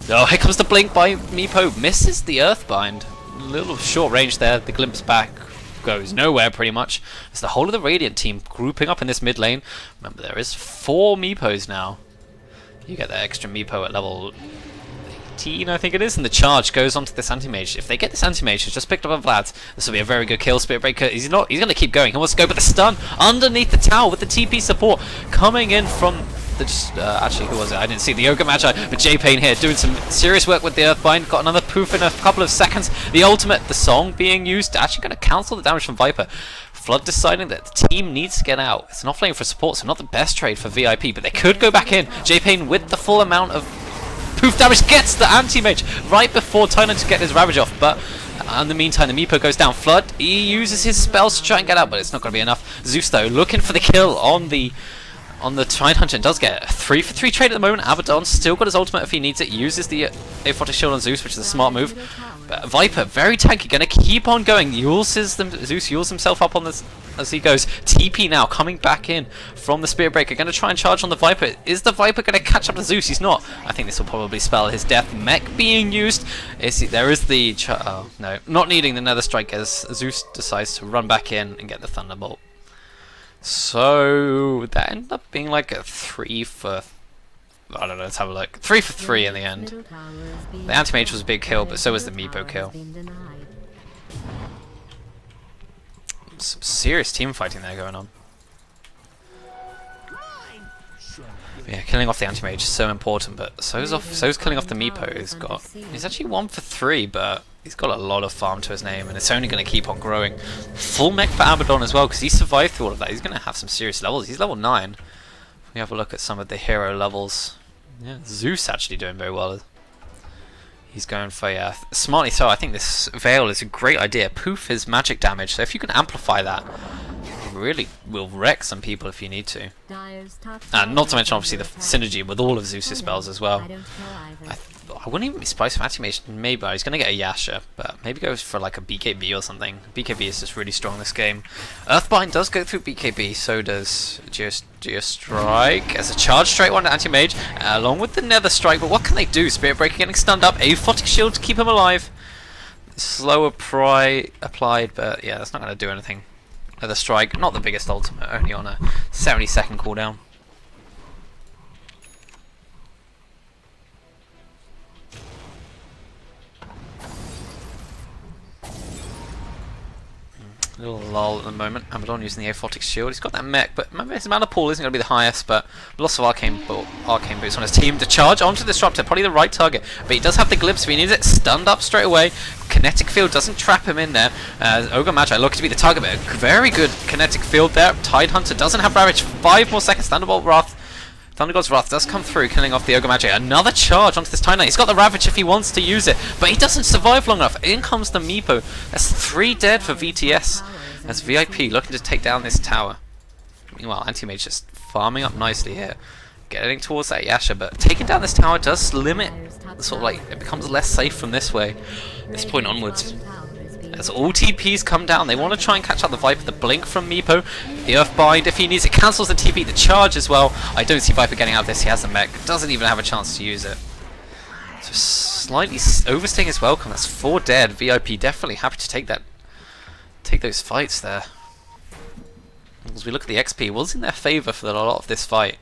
Oh, here comes the Blink by Meepo, misses the Earthbind. A little short range there, the glimpse back goes nowhere pretty much. It's the whole of the Radiant team grouping up in this mid lane. Remember, there is 4 Meepos now. You get that extra Meepo at level 18, I think it is, and the charge goes onto this anti-mage. If they get this anti-mage who's just picked up a Vlad, this will be a very good kill. Spirit Breaker, he's going to keep going. He wants to go, but the stun underneath the tower with the TP support coming in from the, actually, who was it? I didn't see the Ogre Magi, but J-Pain here doing some serious work with the Earthbind. Got another poof in a couple of seconds. The ultimate, the song being used, actually going to cancel the damage from Viper. Flood deciding that the team needs to get out. It's an offlane for support, so not the best trade for VIP, but they could go back in. J-Pain with the full amount of poof damage gets the anti-mage right before Tynan to get his Ravage off, but in the meantime the Meepo goes down. Flood, he uses his spells to try and get out, but it's not going to be enough. Zeus though looking for the kill on the Tidehunter and does get a 3-for-3 trade at the moment. Abaddon still got his ultimate if he needs it. Uses the Aphotic Shield on Zeus, which is a smart move. But Viper, very tanky, going to keep on going. Zeus yules himself up on this as he goes. TP now coming back in from the Spirit Breaker. Going to try and charge on the Viper. Is the Viper going to catch up to Zeus? He's not. I think this will probably spell his death. Mech being used. There is the... oh, no. Not needing the Nether Strike as Zeus decides to run back in and get the Thunderbolt. So that ended up being like a 3 for... I don't know, let's have a look. 3 for 3 in the end. The anti-mage was a big kill, but so was the Meepo kill. Some serious team fighting there going on. Yeah, killing off the anti-mage is so important, but so's killing off the Meepo. He's actually 1 for 3, but he's got a lot of farm to his name, and it's only going to keep on growing. Full mech for Abaddon as well, because he survived through all of that. He's going to have some serious levels. He's level 9. If we have a look at some of the hero levels, yeah, Zeus actually doing very well. He's going for, yeah, smartly so. I think this Veil is a great idea. Poof is magic damage, so if you can amplify that, you really will wreck some people if you need to. And not to mention, obviously, the synergy with all of Zeus's spells as well. I wouldn't even be surprised if Anti-Mage, maybe he's going to get a Yasha, but maybe goes for like a BKB or something. BKB is just really strong this game. Earthbind does go through BKB, so does Geostrike as a charge straight one to Anti-Mage, along with the Nether Strike, but what can they do? Spirit Breaker getting stunned up, Aphotic Shield to keep him alive. Slower pry applied, but yeah, that's not going to do anything. Nether Strike, not the biggest ultimate, only on a 70-second cooldown. A little lull at the moment. Abaddon using the Aphotic Shield. He's got that mech, but remember his mana pool isn't going to be the highest, but lots of arcane boots on his team to charge onto the Disruptor. Probably the right target, but he does have the glimpse if he needs it. Stunned up straight away. Kinetic Field doesn't trap him in there. Ogre Magi looking to be the target, but a very good Kinetic Field there. Tidehunter doesn't have Ravage. 5 more seconds. Thunderbolt Wrath. Thunder God's Wrath does come through, killing off the Ogre Magi. Another charge onto this Titanite. He's got the Ravage if he wants to use it, but he doesn't survive long enough. In comes the Meepo. That's 3 dead for VTS. As VIP looking to take down this tower. Meanwhile, Anti-Mage just farming up nicely here. Getting towards that Yasha, but taking down this tower does limit, sort of like, it becomes less safe from this way, this point onwards. As all TPs come down, they want to try and catch up the Viper. The Blink from Meepo, the Earthbind, if he needs it, cancels the TP, the charge as well. I don't see Viper getting out of this, he has the mech, doesn't even have a chance to use it. So slightly overstaying his welcome, that's 4 dead. VIP definitely happy to take those fights there. As we look at the XP, it was in their favour for a lot of this fight.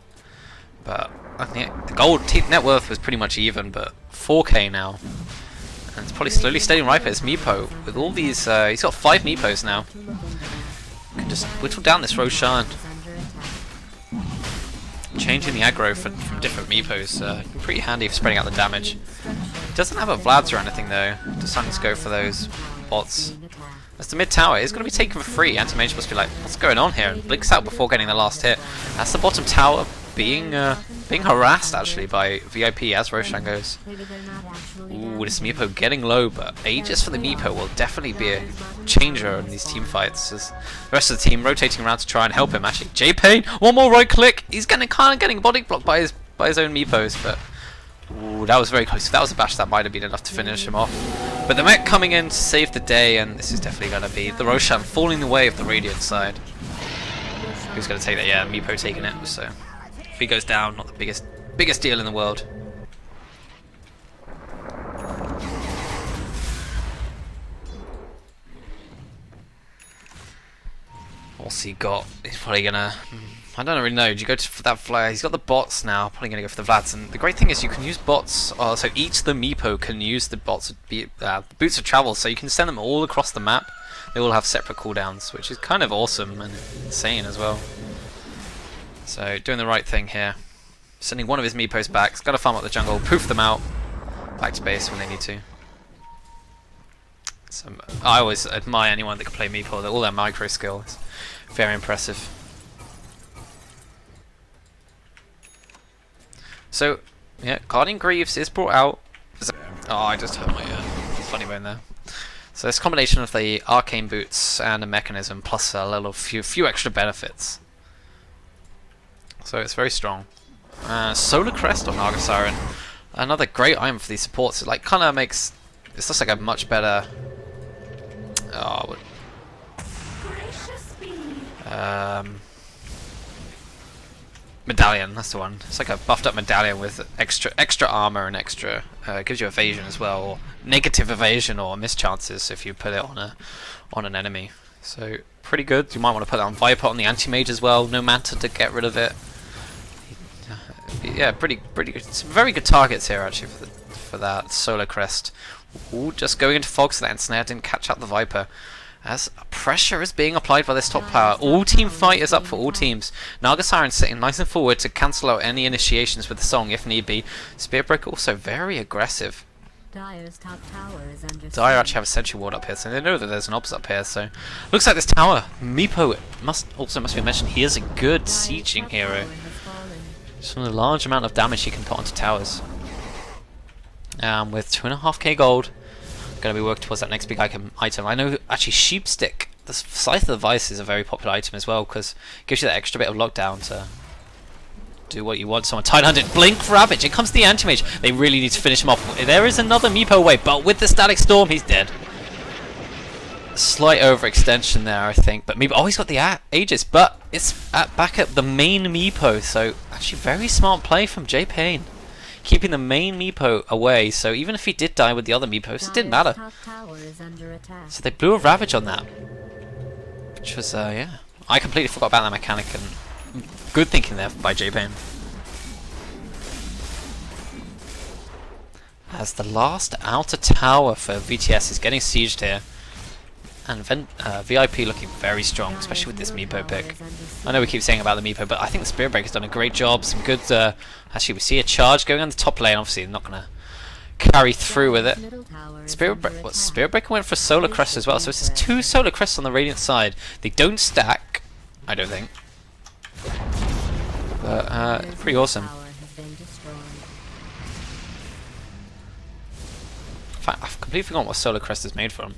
But the gold net worth was pretty much even, but 4k now. And it's probably slowly staying right, but it's Meepo. With all these, he's got 5 Meepos now. Can just whittle down this Roshan. changing the aggro from different meepos. Pretty handy for spreading out the damage. He doesn't have a Vlads or anything though. Deciding to go for those bots. As the mid tower is going to be taken for free. Anti-Mage must be like, what's going on here? And blinks out before getting the last hit. That's the bottom tower being harassed actually by VIP as Roshan goes. Ooh, this Meepo getting low, but Aegis for the Meepo will definitely be a changer in these team fights. As the rest of the team rotating around to try and help him. Actually, J-Pain, one more right click. He's kind of getting body blocked by his own Meepos, but ooh, that was very close. If that was a bash, that might have been enough to finish him off. But the mech coming in to save the day, and this is definitely going to be the Roshan falling the way of the Radiant side. Who's going to take that? Yeah, Meepo taking it. So if he goes down, not the biggest deal in the world. What's he got? He's probably gonna. I don't really know. Do you go for that flare? He's got the bots now. Probably gonna go for the Vlads. And the great thing is you can use bots. So each of the Meepo can use the bots. Boots of travel. So you can send them all across the map. They all have separate cooldowns, which is kind of awesome and insane as well. So doing the right thing here. Sending one of his Meepos back. He's got to farm up the jungle. Poof them out. Back to base when they need to. So I always admire anyone that can play Meepo. All their micro skills. Very impressive. So, yeah, Guardian Greaves is brought out. Oh, I just hurt my funny bone there. So this combination of the arcane boots and a mechanism plus a little few extra benefits. So it's very strong. Solar Crest on Naga Siren, another great item for these supports. It like kind of makes it's just like a much better. Medallion, that's the one. It's like a buffed up medallion with extra armor and extra gives you evasion as well, or negative evasion or mischances if you put it on an enemy. So pretty good. You might want to put that on Viper on the anti-mage as well. No Manta to get rid of it. Yeah, pretty good. Some very good targets here actually for that Solar Crest. Ooh, just going into fog so that Ensnare didn't catch out the Viper. As pressure is being applied by this top tower. All team fight is up for all teams. Naga Siren sitting nice and forward to cancel out any initiations with the song if need be. Spearbreaker also very aggressive. Dire's top tower is under Dire actually have a sentry ward up here, so they know that there's an obs up here. So looks like this tower. Meepo must be mentioned. He is a good sieging hero. Just from the large amount of damage he can put onto towers. With 2.5k gold. Going to be working towards that next big item. I know actually Sheepstick, the Scythe of the Vice is a very popular item as well because it gives you that extra bit of lockdown to do what you want. Someone tight-hunted, Blink Ravage. It comes to the anti-mage. They really need to finish him off. There is another Meepo away, but with the Static Storm, he's dead. Slight overextension there, I think. But Meepo, oh, he's got the Aegis, but it's back at the main Meepo. So actually, very smart play from J-Pain. Keeping the main Meepo away, so even if he did die with the other Meepos, it didn't matter. So they blew a Ravage on that. Which was, yeah. I completely forgot about that mechanic, and good thinking there by J-Pain. As the last outer tower for VTS is getting sieged here. And VIP looking very strong, especially with this Meepo pick. I know we keep saying about the Meepo, but I think the Spearbreaker's done a great job. Some good... actually, we see a charge going on the top lane. Obviously, they're not going to carry through with it. Spearbreaker went for Solar Crest as well. So this is 2 Solar Crests on the Radiant side. They don't stack, I don't think. But pretty awesome. In fact, I've completely forgotten what Solar Crest is made from.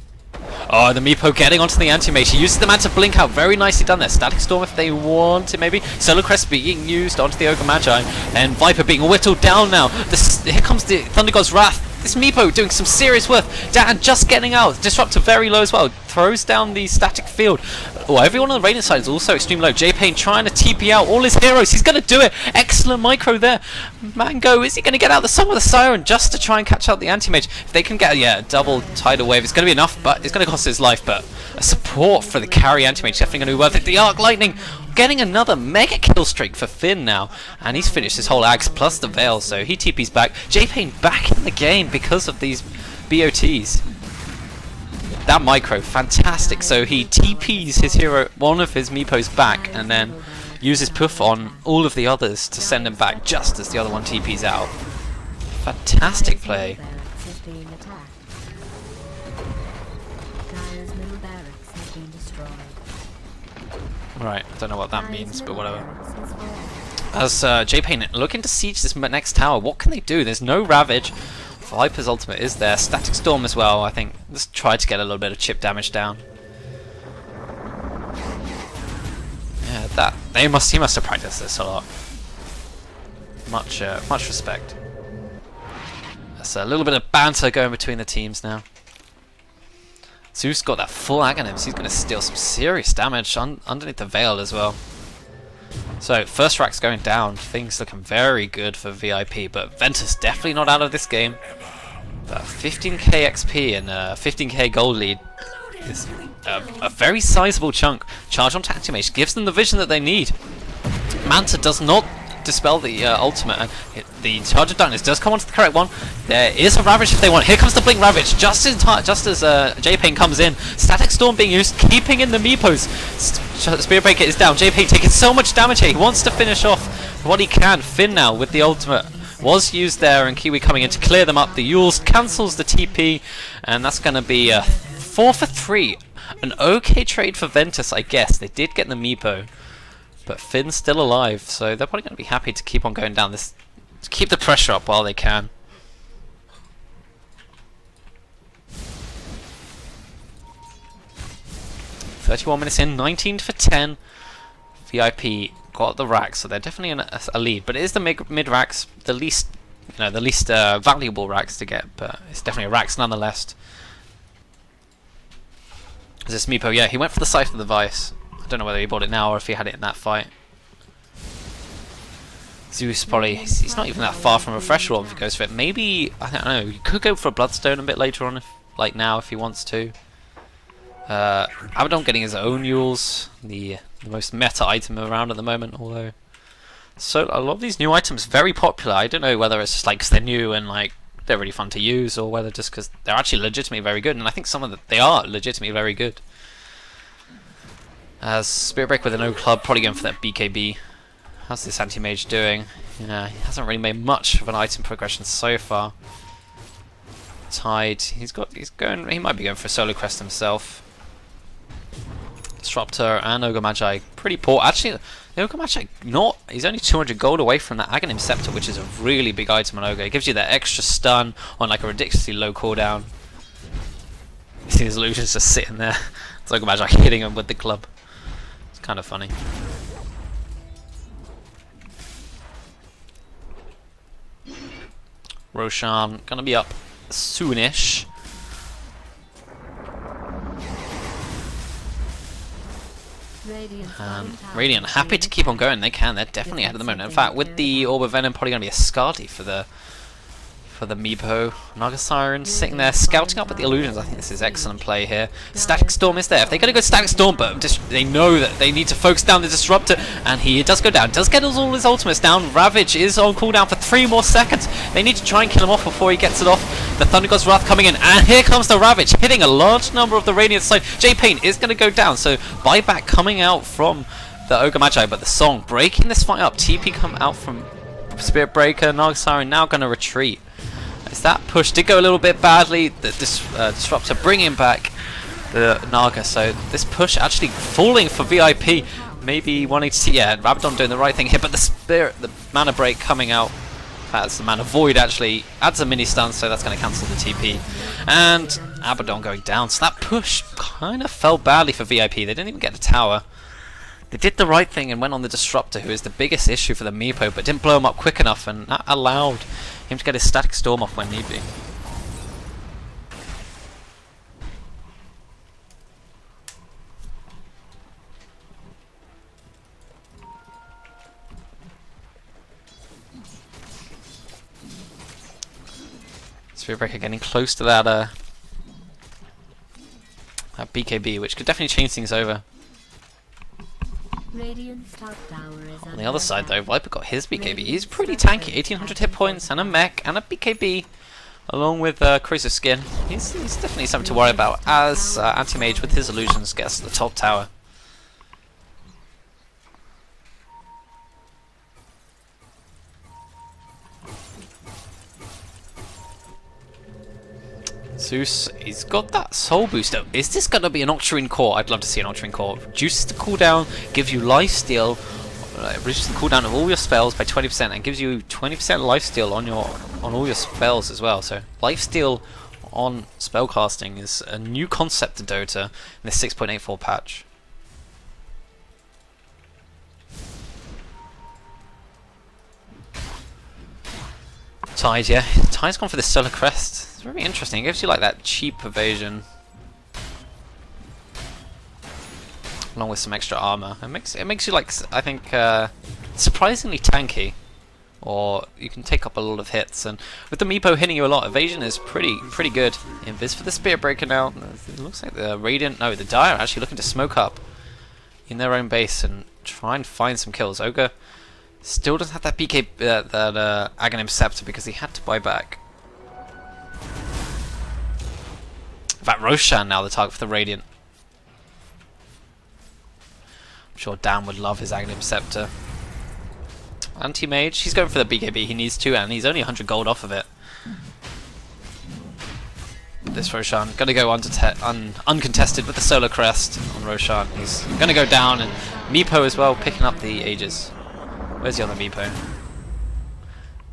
Oh, the Meepo getting onto the anti-mage. He uses the man to blink out. Very nicely done there. Static Storm if they want it, maybe. Solar Crest being used onto the Ogre Magi. And Viper being whittled down now. Here comes the Thunder God's Wrath. This Meepo doing some serious work. Dan just getting out. Disruptor very low as well. Throws down the static field. Oh, everyone on the Radiant side is also extreme low. J-Pain trying to TP out all his heroes. He's going to do it. Excellent micro there. Mango, is he going to get out the Song of the Siren just to try and catch out the anti-mage? If they can get, yeah, a double tidal wave, it's going to be enough, but it's going to cost his life. But a support for the carry anti-mage definitely going to be worth it. The Arc Lightning getting another mega kill streak for Finn now. And he's finished his whole Axe plus the Veil, so he TP's back. J-Pain back in the game because of these BOTs. That micro, fantastic. So he TPs his hero, one of his Meepos back, and then uses Puff on all of the others to send them back just as the other one TP's out. Fantastic play. Barracks is being attacked. Dire's middle barracks has been destroyed. Right, I don't know what that means, but whatever. Barracks is falling. As J-Pain looking to siege this next tower, what can they do? There's no Ravage. Viper's ultimate is there. Static Storm as well, I think. Let's try to get a little bit of chip damage down. Yeah, that he must have practiced this a lot. Much respect. That's a little bit of banter going between the teams now. Zeus got that full Aghanim, so he's going to steal some serious damage underneath the Veil as well. So, first rack's going down. Things looking very good for VIP, but Ventus definitely not out of this game. But 15k XP and 15k gold lead is a very sizable chunk. Charge on Tactimage gives them the vision that they need. Manta does not dispel the ultimate, and the Charge of Darkness does come onto the correct one. There is a Ravage if they want. Here comes the Blink Ravage, just in time, just as J-Pain comes in. Static Storm being used, keeping in the Meepos. Spirit Breaker is down. J-Pain taking so much damage here. He wants to finish off what he can. Finn now with the ultimate was used there, and Kiwi coming in to clear them up. The Yules cancels the TP, and that's going to be 4 for 3. An okay trade for Ventus, I guess. They did get the Meepo, but Finn's still alive, so they're probably going to be happy to keep on going down this, to keep the pressure up while they can. "31 minutes in, 19 for 10. VIP got the racks, so they're definitely in a lead. But it is the mid racks, the least, valuable racks to get. But it's definitely racks nonetheless. Is this Meepo? Yeah, he went for the Scythe of the Vice. I don't know whether he bought it now or if he had it in that fight. Zeus probably, he's not even that far from a fresh wall if he goes for it. Maybe, I don't know, he could go for a Bloodstone a bit later on, like now if he wants to. Abaddon getting his own Yules, the most meta item around at the moment, although. So a lot of these new items very popular. I don't know whether it's just like 'cause they're new and like they're really fun to use, or whether just because they're actually legitimately very good, and I think some of they are legitimately very good. As Spirit Break with an O Club, probably going for that BKB. How's this Anti-Mage doing? Yeah, he hasn't really made much of an item progression so far. Tide, he might be going for a Solo Crest himself. Disruptor and Ogre Magi, pretty poor. Actually, the Ogre Magi, he's only 200 gold away from that Aghanim Scepter, which is a really big item on Ogre. It gives you that extra stun on like a ridiculously low cooldown. You see his illusions just sitting there. It's Ogre Magi hitting him with the club. It's kind of funny. Roshan gonna be up soonish. Radiant happy to keep on going. They can. They're definitely ahead at the moment. In fact, with the Orb of Venom, probably going to be a Skadi for the Meepo. Naga Siren sitting there scouting up with the illusions. I think this is excellent play here. Static Storm is there. If they're going to go Static Storm, but they know that they need to focus down the Disruptor, and he does go down. Does get all his ultimates down. Ravage is on cooldown for 3 more seconds. They need to try and kill him off before he gets it off. The Thunder God's Wrath coming in, and here comes the Ravage, hitting a large number of the Radiant side. J-Pain is going to go down, so buyback coming out from the Ogre Magi, but the Song breaking this fight up. TP come out from Spirit Breaker. Naga Siren now going to retreat. As that push did go a little bit badly, the Disruptor bringing back the Naga, so this push actually falling for VIP, maybe wanting to see, yeah, Rabadon doing the right thing here, but the Mana Break coming out, as the Mana Void actually adds a mini stun, so that's going to cancel the TP, and Abaddon going down, so that push kind of fell badly for VIP. They didn't even get the tower. They did the right thing and went on the Disruptor, who is the biggest issue for the Meepo, but didn't blow him up quick enough, and that allowed him to get his Static Storm off when need be. Spirit Breaker getting close to that BKB, which could definitely change things over. On the other side though, Viper got his BKB. He's pretty tanky, 1800 hit points and a mech and a BKB, along with Corrosive Skin. He's definitely something to worry about as Anti-Mage with his illusions gets the top tower. Zeus, he's got that soul booster. Is this going to be an Octarine core? I'd love to see an Octarine core. Reduces the cooldown, gives you lifesteal, reduces the cooldown of all your spells by 20%, and gives you 20% lifesteal on all your spells as well. So lifesteal on spellcasting is a new concept to Dota in the 6.84 patch. Tide, yeah. Tide's gone for the Solar Crest. It's very interesting. It gives you like that cheap evasion, along with some extra armor. It makes you like, I think, surprisingly tanky, or you can take up a lot of hits. And with the Meepo hitting you a lot, evasion is pretty good. Invis for the Spear Breaker now. It looks like the Radiant, no, the Dire are actually looking to smoke up in their own base and try and find some kills. Ogre still doesn't have that PK, Aghanim Scepter, because he had to buy back. In fact, Roshan now the target for the Radiant. I'm sure Dan would love his Aghanim Scepter. Anti-Mage, he's going for the BKB, he needs to, and he's only 100 gold off of it. This Roshan, gonna go uncontested with the Solar Crest on Roshan. He's gonna go down, and Meepo as well, picking up the Aegis. Where's the other Meepo?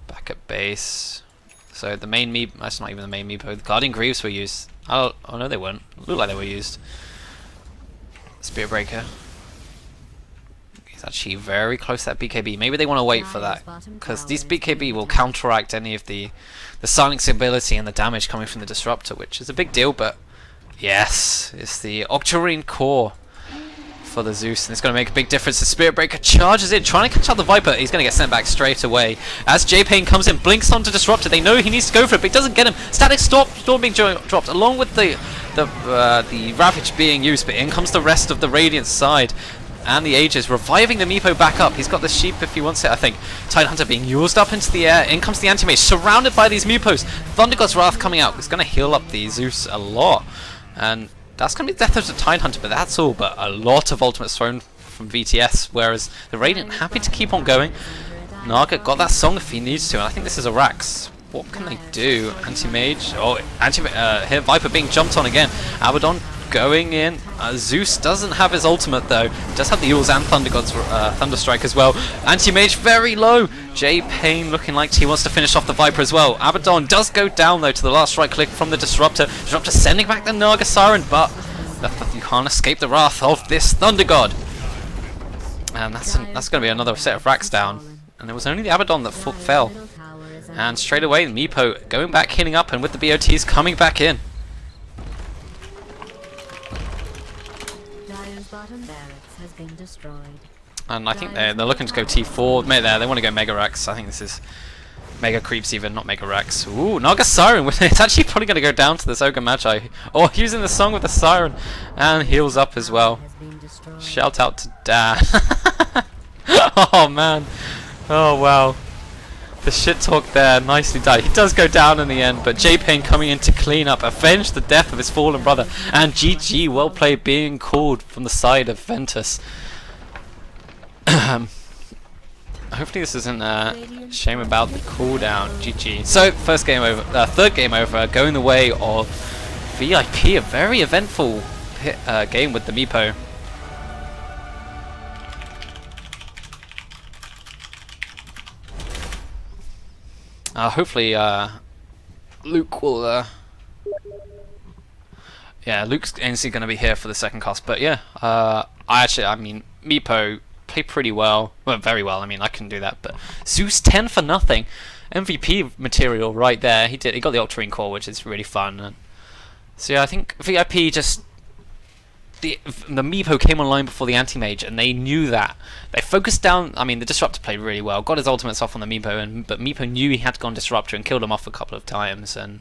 Back at base. So the main Meepo, that's not even the main Meepo. The Guardian Greaves were used. Oh no, they weren't. Looked like they were used. Spear Breaker. He's actually very close to that BKB. Maybe they want to wait for that, because these BKB will counteract any of the silencing ability and the damage coming from the Disruptor, which is a big deal. But yes, it's the Octarine core for the Zeus, and it's going to make a big difference. The Spirit Breaker charges in, trying to catch out the Viper. He's going to get sent back straight away. As J-Pain comes in, blinks onto Disruptor. They know he needs to go for it, but he doesn't get him. Static Storm being dropped, along with the Ravage being used, but in comes the rest of the Radiant side. And the Aegis reviving the Meepo back up. He's got the sheep if he wants it, I think. Tidehunter being used up into the air. In comes the Anti-Mage, surrounded by these Meepos. Thunder God's Wrath coming out. It's going to heal up the Zeus a lot. And that's going to be the death of the Tidehunter, but that's all. But a lot of ultimates thrown from VTS, whereas the Radiant happy to keep on going. Naga got that song if he needs to, and I think this is a Rax. What can they do? Anti-Mage. Oh, here Viper being jumped on again. Abaddon going in. Zeus doesn't have his ultimate though. He does have the Eels and Thunder God's Thunderstrike as well. Anti-Mage very low. J-Pain looking like he wants to finish off the Viper as well. Abaddon does go down though to the last right click from the Disruptor. Disruptor sending back the Naga Siren, but you can't escape the wrath of this Thunder God. And that's going to be another set of racks down. And it was only the Abaddon that fell. And straight away, Meepo going back, healing up, and with the BOTs coming back in. Bottom barracks has been destroyed. And I think they're looking to go T4. They want to go Mega Rax. I think this is Mega Creeps even, not Mega Rax. Ooh, Naga Siren. It's actually probably going to go down to this Ogre Magi. Oh, using the song with the Siren. And heals up as well. Shout out to Dan. Oh, man. Oh, wow. The shit talk there, nicely done. He does go down in the end, but J-Pain coming in to clean up, avenge the death of his fallen brother, and GG, well played, being called from the side of Ventus. Hopefully this isn't a shame about the cooldown. GG. So, first game over, third game over, going the way of VIP, a very eventful game with the Meepo. Hopefully, Luke will. Yeah, Luke's actually going to be here for the second cast. But yeah, I mean, Meepo played pretty well. Well, very well. I mean, I couldn't do that. But Zeus 10 for nothing. MVP material right there. He got the Octarine core, which is really fun. And so yeah, I think VIP just. The Meepo came online before the Anti-Mage, and they knew that. They focused down. I mean, the Disruptor played really well, got his ultimates off on the Meepo, but Meepo knew he had to go on Disruptor and killed him off a couple of times. And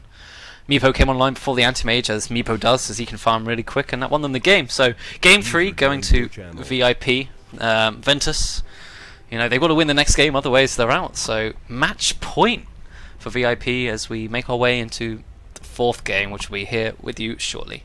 Meepo came online before the Anti-Mage, as Meepo does, as he can farm really quick, and that won them the game. So, game 3 going to VIP. Ventus, you know, they've got to win the next game, otherwise they're out. So, match point for VIP as we make our way into the fourth game, which will be here with you shortly.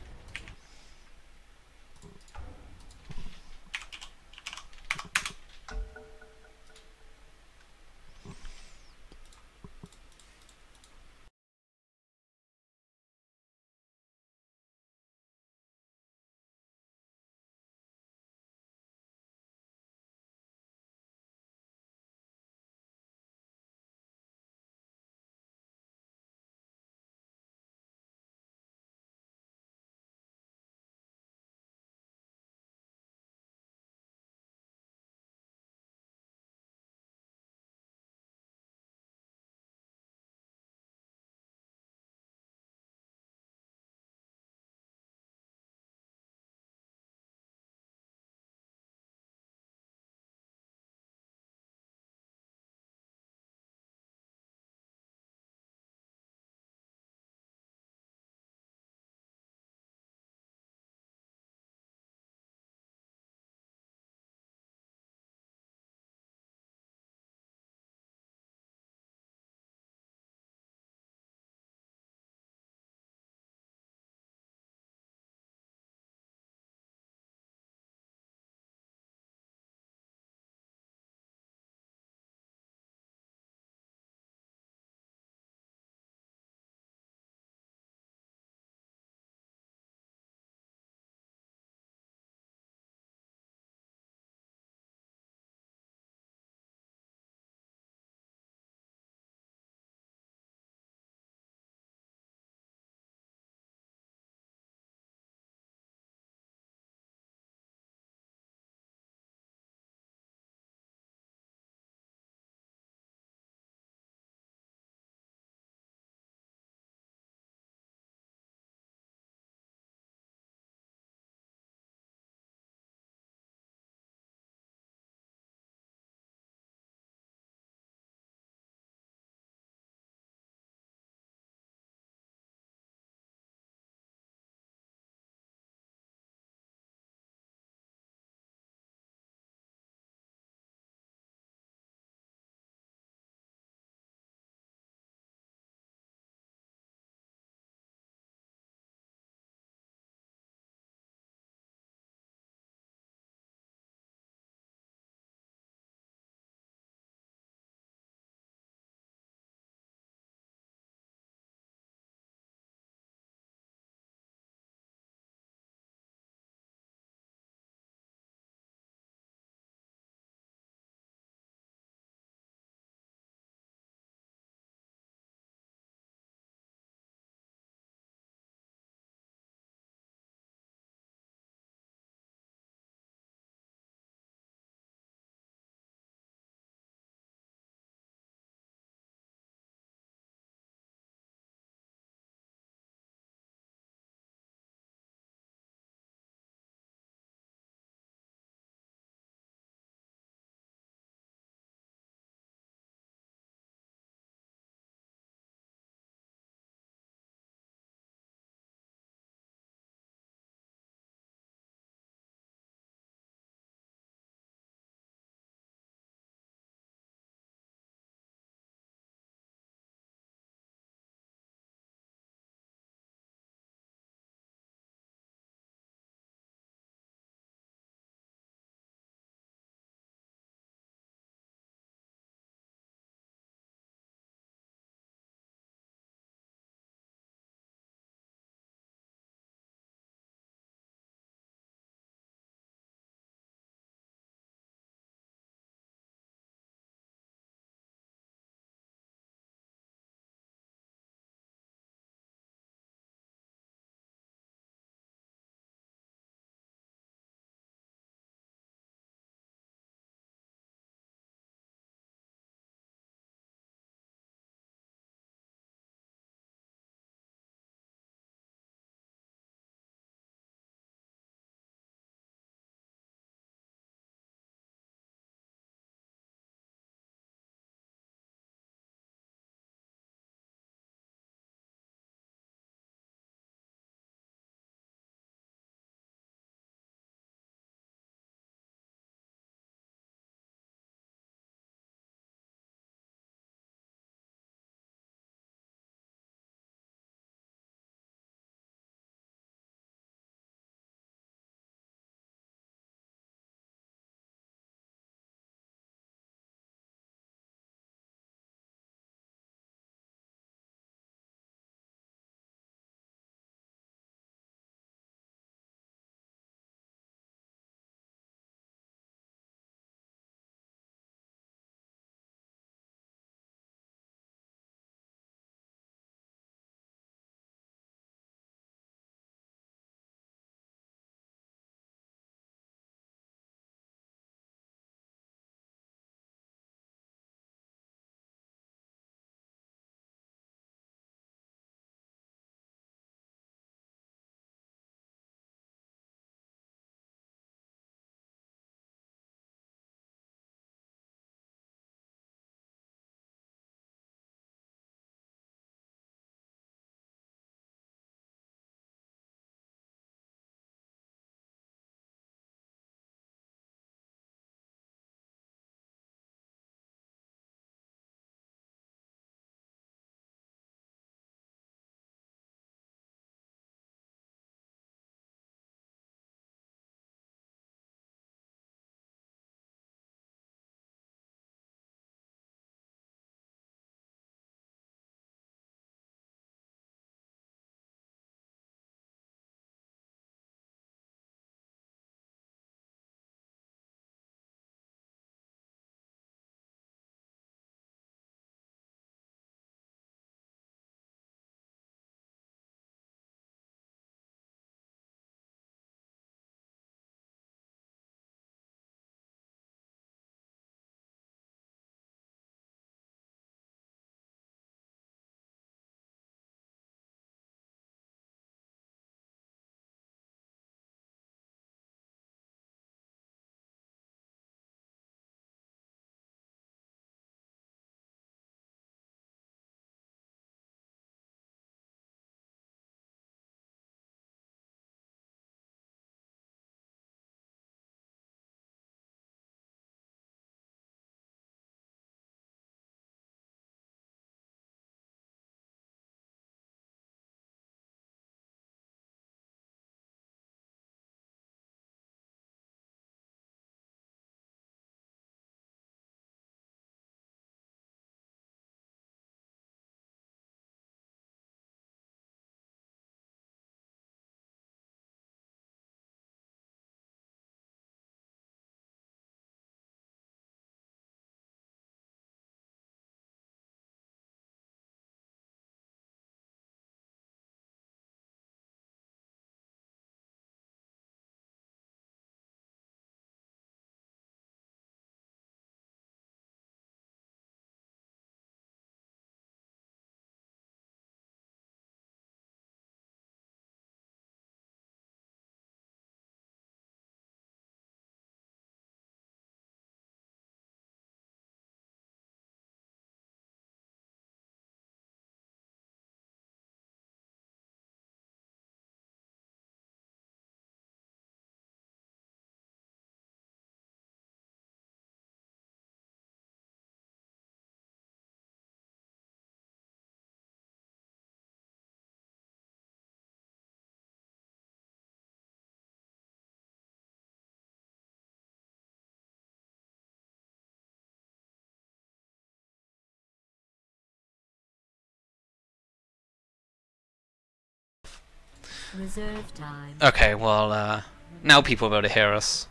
Reserve time. Okay, well, now people will be able to hear us.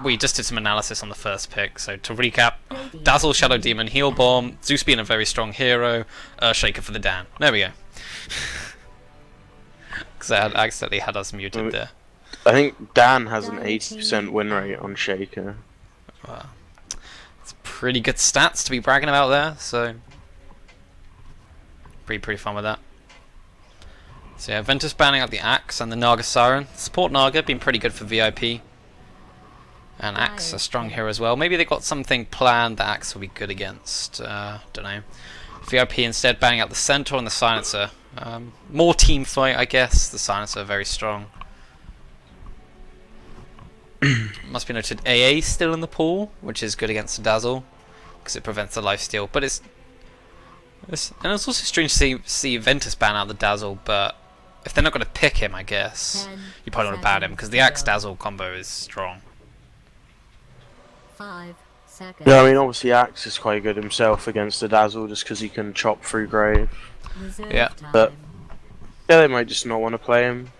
We just did some analysis on the first pick, so to recap, Dazzle, Shadow Demon, Heal Bomb, Zeus being a very strong hero, Shaker for the Dan. There we go. Because I had accidentally had us muted there. I think Dan has an 80% win rate on Shaker. Wow. It's pretty good stats to be bragging about there, so pretty fun with that. So yeah, Ventus banning out the Axe and the Naga Siren. Support Naga, been pretty good for VIP. And Axe, a strong hero as well. Maybe they got something planned that Axe will be good against. Don't know. VIP instead banning out the Centaur and the Silencer. More team fight, I guess. The Silencer very strong. Must be noted AA still in the pool, which is good against the Dazzle because it prevents the lifesteal. But it's also strange to see Ventus ban out the Dazzle, but if they're not going to pick him, I guess you probably want to ban him because the Axe Dazzle combo is strong. 5 seconds. Yeah, I mean, obviously Axe is quite good himself against the Dazzle just because he can chop through Grave. Reserve Yeah. time. But yeah, they might just not want to play him.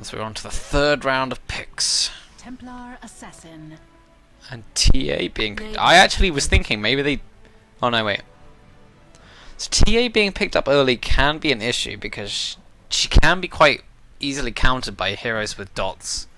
So we're on to the third round of picks. Templar Assassin. And TA being picked. I actually was thinking maybe they... Oh no, wait. So TA being picked up early can be an issue because she can be quite easily countered by heroes with dots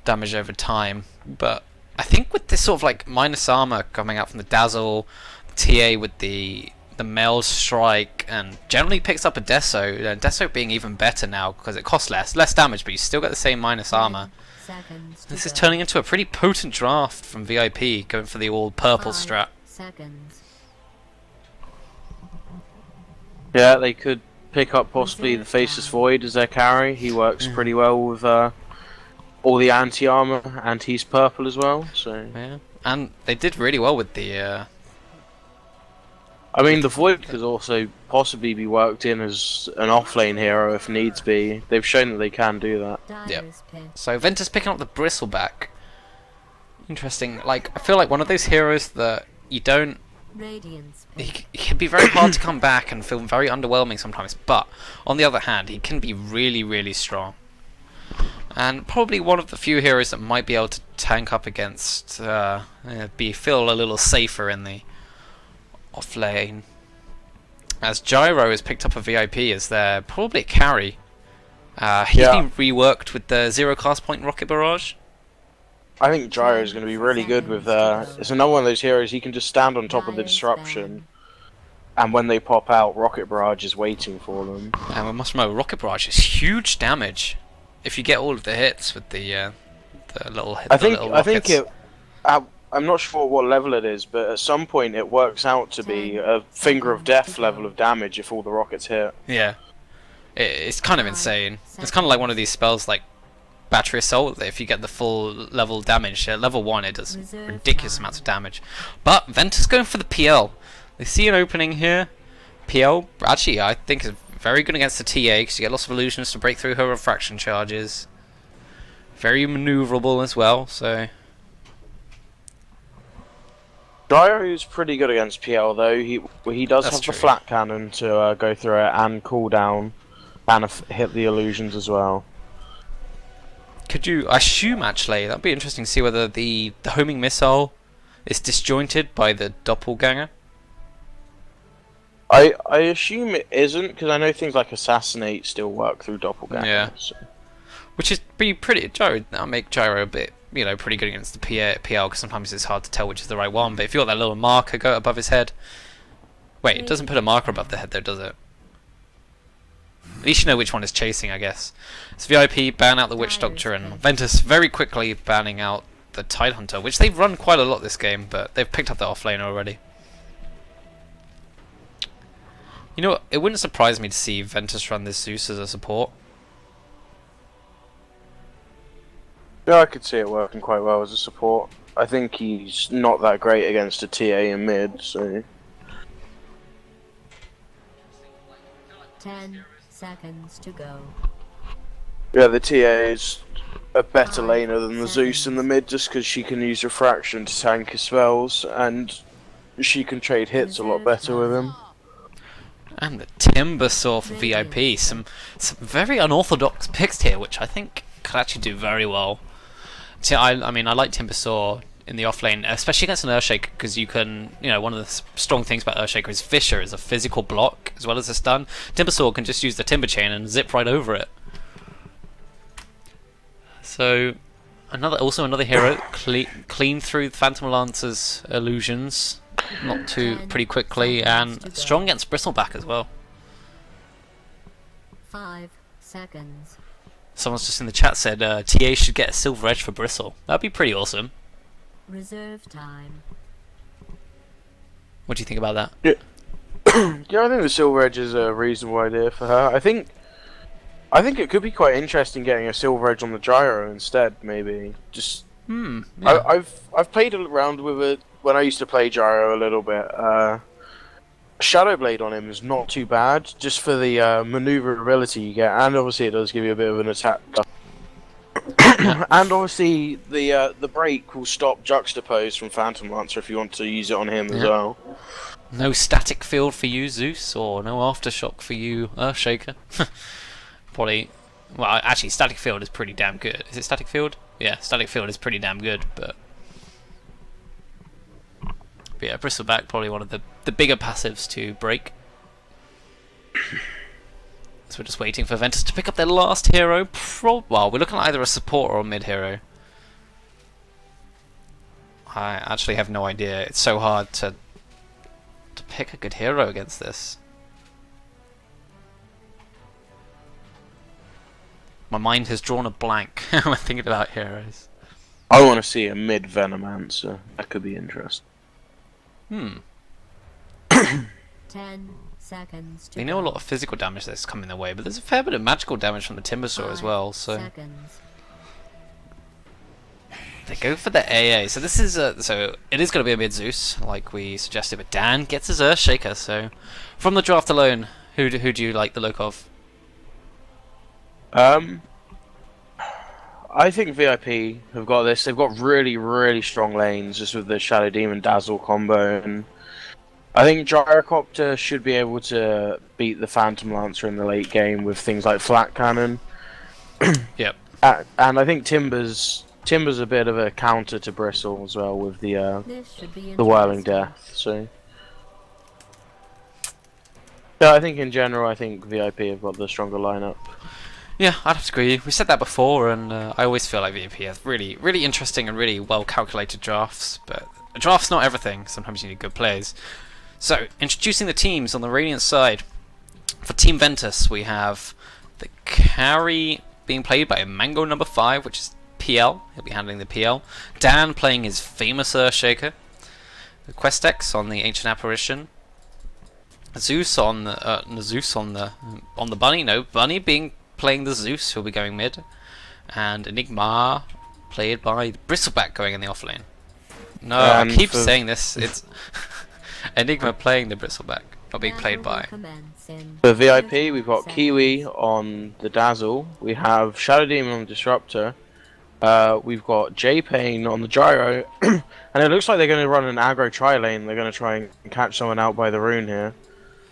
damage over time. But I think with this sort of like minus armor coming out from the Dazzle, TA with the Meld Strike, and generally picks up a Deso, and Deso being even better now because it costs less damage, but you still get the same minus armor. This is turning into a pretty potent draft from VIP, going for the all purple strat. Seconds. Yeah, they could pick up possibly the Faceless Void as their carry. He works pretty well with all the anti-armor, and he's purple as well. So Yeah, and they did really well with the. I mean, the Void could also possibly be worked in as an off-lane hero if needs be. They've shown that they can do that. Dyer's pick. So Ventus picking up the Bristleback. Interesting. Like I feel like one of those heroes that you don't. Radiance He pick. can be very hard to come back and feel very underwhelming sometimes. But on the other hand, he can be really strong. And probably one of the few heroes that might be able to tank up against, feel a little safer in the off lane. As Gyro has picked up a VIP as their probably carry. He's been reworked with the 0 cast point Rocket Barrage. I think Gyro is going to be really good with. It's another one of those heroes. He can just stand on top of the disruption, and when they pop out, Rocket Barrage is waiting for them. And we must remember, Rocket Barrage is huge damage if you get all of the hits with the little hit. I think it. I'm not sure what level it is, but at some point it works out to be a Finger of Death level of damage if all the rockets hit. Yeah, it's kind of insane. It's kind of like one of these spells like Battery Assault, that if you get the full level damage, at level 1 it does ridiculous amounts of damage. But Ventus going for the PL. They see an opening here. PL, actually, I think is very good against the TA, because you get lots of illusions to break through her refraction charges. Very maneuverable as well, so... Gyro is pretty good against PL though. He does That's have true. the flat cannon to go through it and cool down and hit the illusions as well. Could you... I assume, actually, that'd be interesting to see whether the homing missile is disjointed by the doppelganger. I assume it isn't, because I know things like Assassinate still work through doppelganger. Yeah. So. Which is pretty... That'll make Gyro a bit, pretty good against the PL, because sometimes it's hard to tell which is the right one. But if you got that little marker go above his head... Wait, it doesn't put a marker above the head though, does it? At least you know which one is chasing, I guess. It's VIP, ban out the Witch Doctor, and Ventus very quickly banning out the Tidehunter, which they've run quite a lot this game, but they've picked up the offlane already. You know what, it wouldn't surprise me to see Ventus run this Zeus as a support. Yeah, I could see it working quite well as a support. I think he's not that great against a TA in mid, so... 10 seconds to go. Yeah, the TA is a better laner than the Zeus in the mid, just because she can use refraction to tank his spells, and she can trade hits a lot better with him. And the Timbersaw for VIP. Some very unorthodox picks here, which I think could actually do very well. See, I mean, I like Timbersaw in the offlane, especially against an Earthshaker, because you can, one of the strong things about Earthshaker is Fissure is a physical block as well as a stun. Timbersaw can just use the Timber Chain and zip right over it. So, another hero clean through Phantom Lancer's illusions, not too pretty quickly, and strong against Bristleback as well. 5 seconds. Someone's just in the chat said TA should get a Silver Edge for Bristle. That'd be pretty awesome. Reserve time. What do you think about that? Yeah, I think the Silver Edge is a reasonable idea for her. I think it could be quite interesting getting a Silver Edge on the Gyro instead, maybe. Just yeah. I've played around with it when I used to play Gyro a little bit. Shadow Blade on him is not too bad, just for the maneuverability you get, and obviously it does give you a bit of an attack. And obviously the break will stop Juxtapose from Phantom Lancer if you want to use it on him as well. No static field for you, Zeus, or no aftershock for you, Earthshaker. Probably. Well, actually, static field is pretty damn good. Is it static field? Yeah, static field is pretty damn good, but yeah, Bristleback probably one of the bigger passives to break. So we're just waiting for Ventus to pick up their last hero. Well, we're looking at either a support or a mid hero. I actually have no idea. It's so hard to pick a good hero against this. My mind has drawn a blank when thinking about heroes. I want to see a mid Venomancer. That could be interesting. 10 seconds to They know a lot of physical damage that's coming their way, but there's a fair bit of magical damage from the Timbersaw as well, so seconds. they go for the AA. So this is so it is going to be a mid Zeus, like we suggested, but Dan gets his Earthshaker. So from the draft alone, who do you like the look of? I think VIP have got this. They've got really, really strong lanes just with the Shadow Demon Dazzle combo, and I think Gyrocopter should be able to beat the Phantom Lancer in the late game with things like Flat Cannon. Yep. And I think Timber's a bit of a counter to Bristle as well with the Whirling Death. So yeah, I think in general, I think VIP have got the stronger lineup. Yeah, I'd have to agree. We said that before, and I always feel like VIP has really, really interesting and really well calculated drafts. But a draft's not everything. Sometimes you need good players. So, introducing the teams on the Radiant side. For Team Ventus, we have the carry being played by Mango number 5, which is PL. He'll be handling the PL. Dan playing his famous Earthshaker. The Questex on the Ancient Apparition. Zeus on the Bunny. No, Bunny playing the Zeus, who'll be going mid. And Enigma played by Bristleback going in the offlane. No, I keep saying this. It's Enigma playing the Bristleback, not being played by. For VIP, we've got Kiwi on the Dazzle. We have Shadow Demon on the Disruptor. We've got J-Pain on the Gyro. And it looks like they're going to run an aggro tri-lane. They're going to try and catch someone out by the rune here.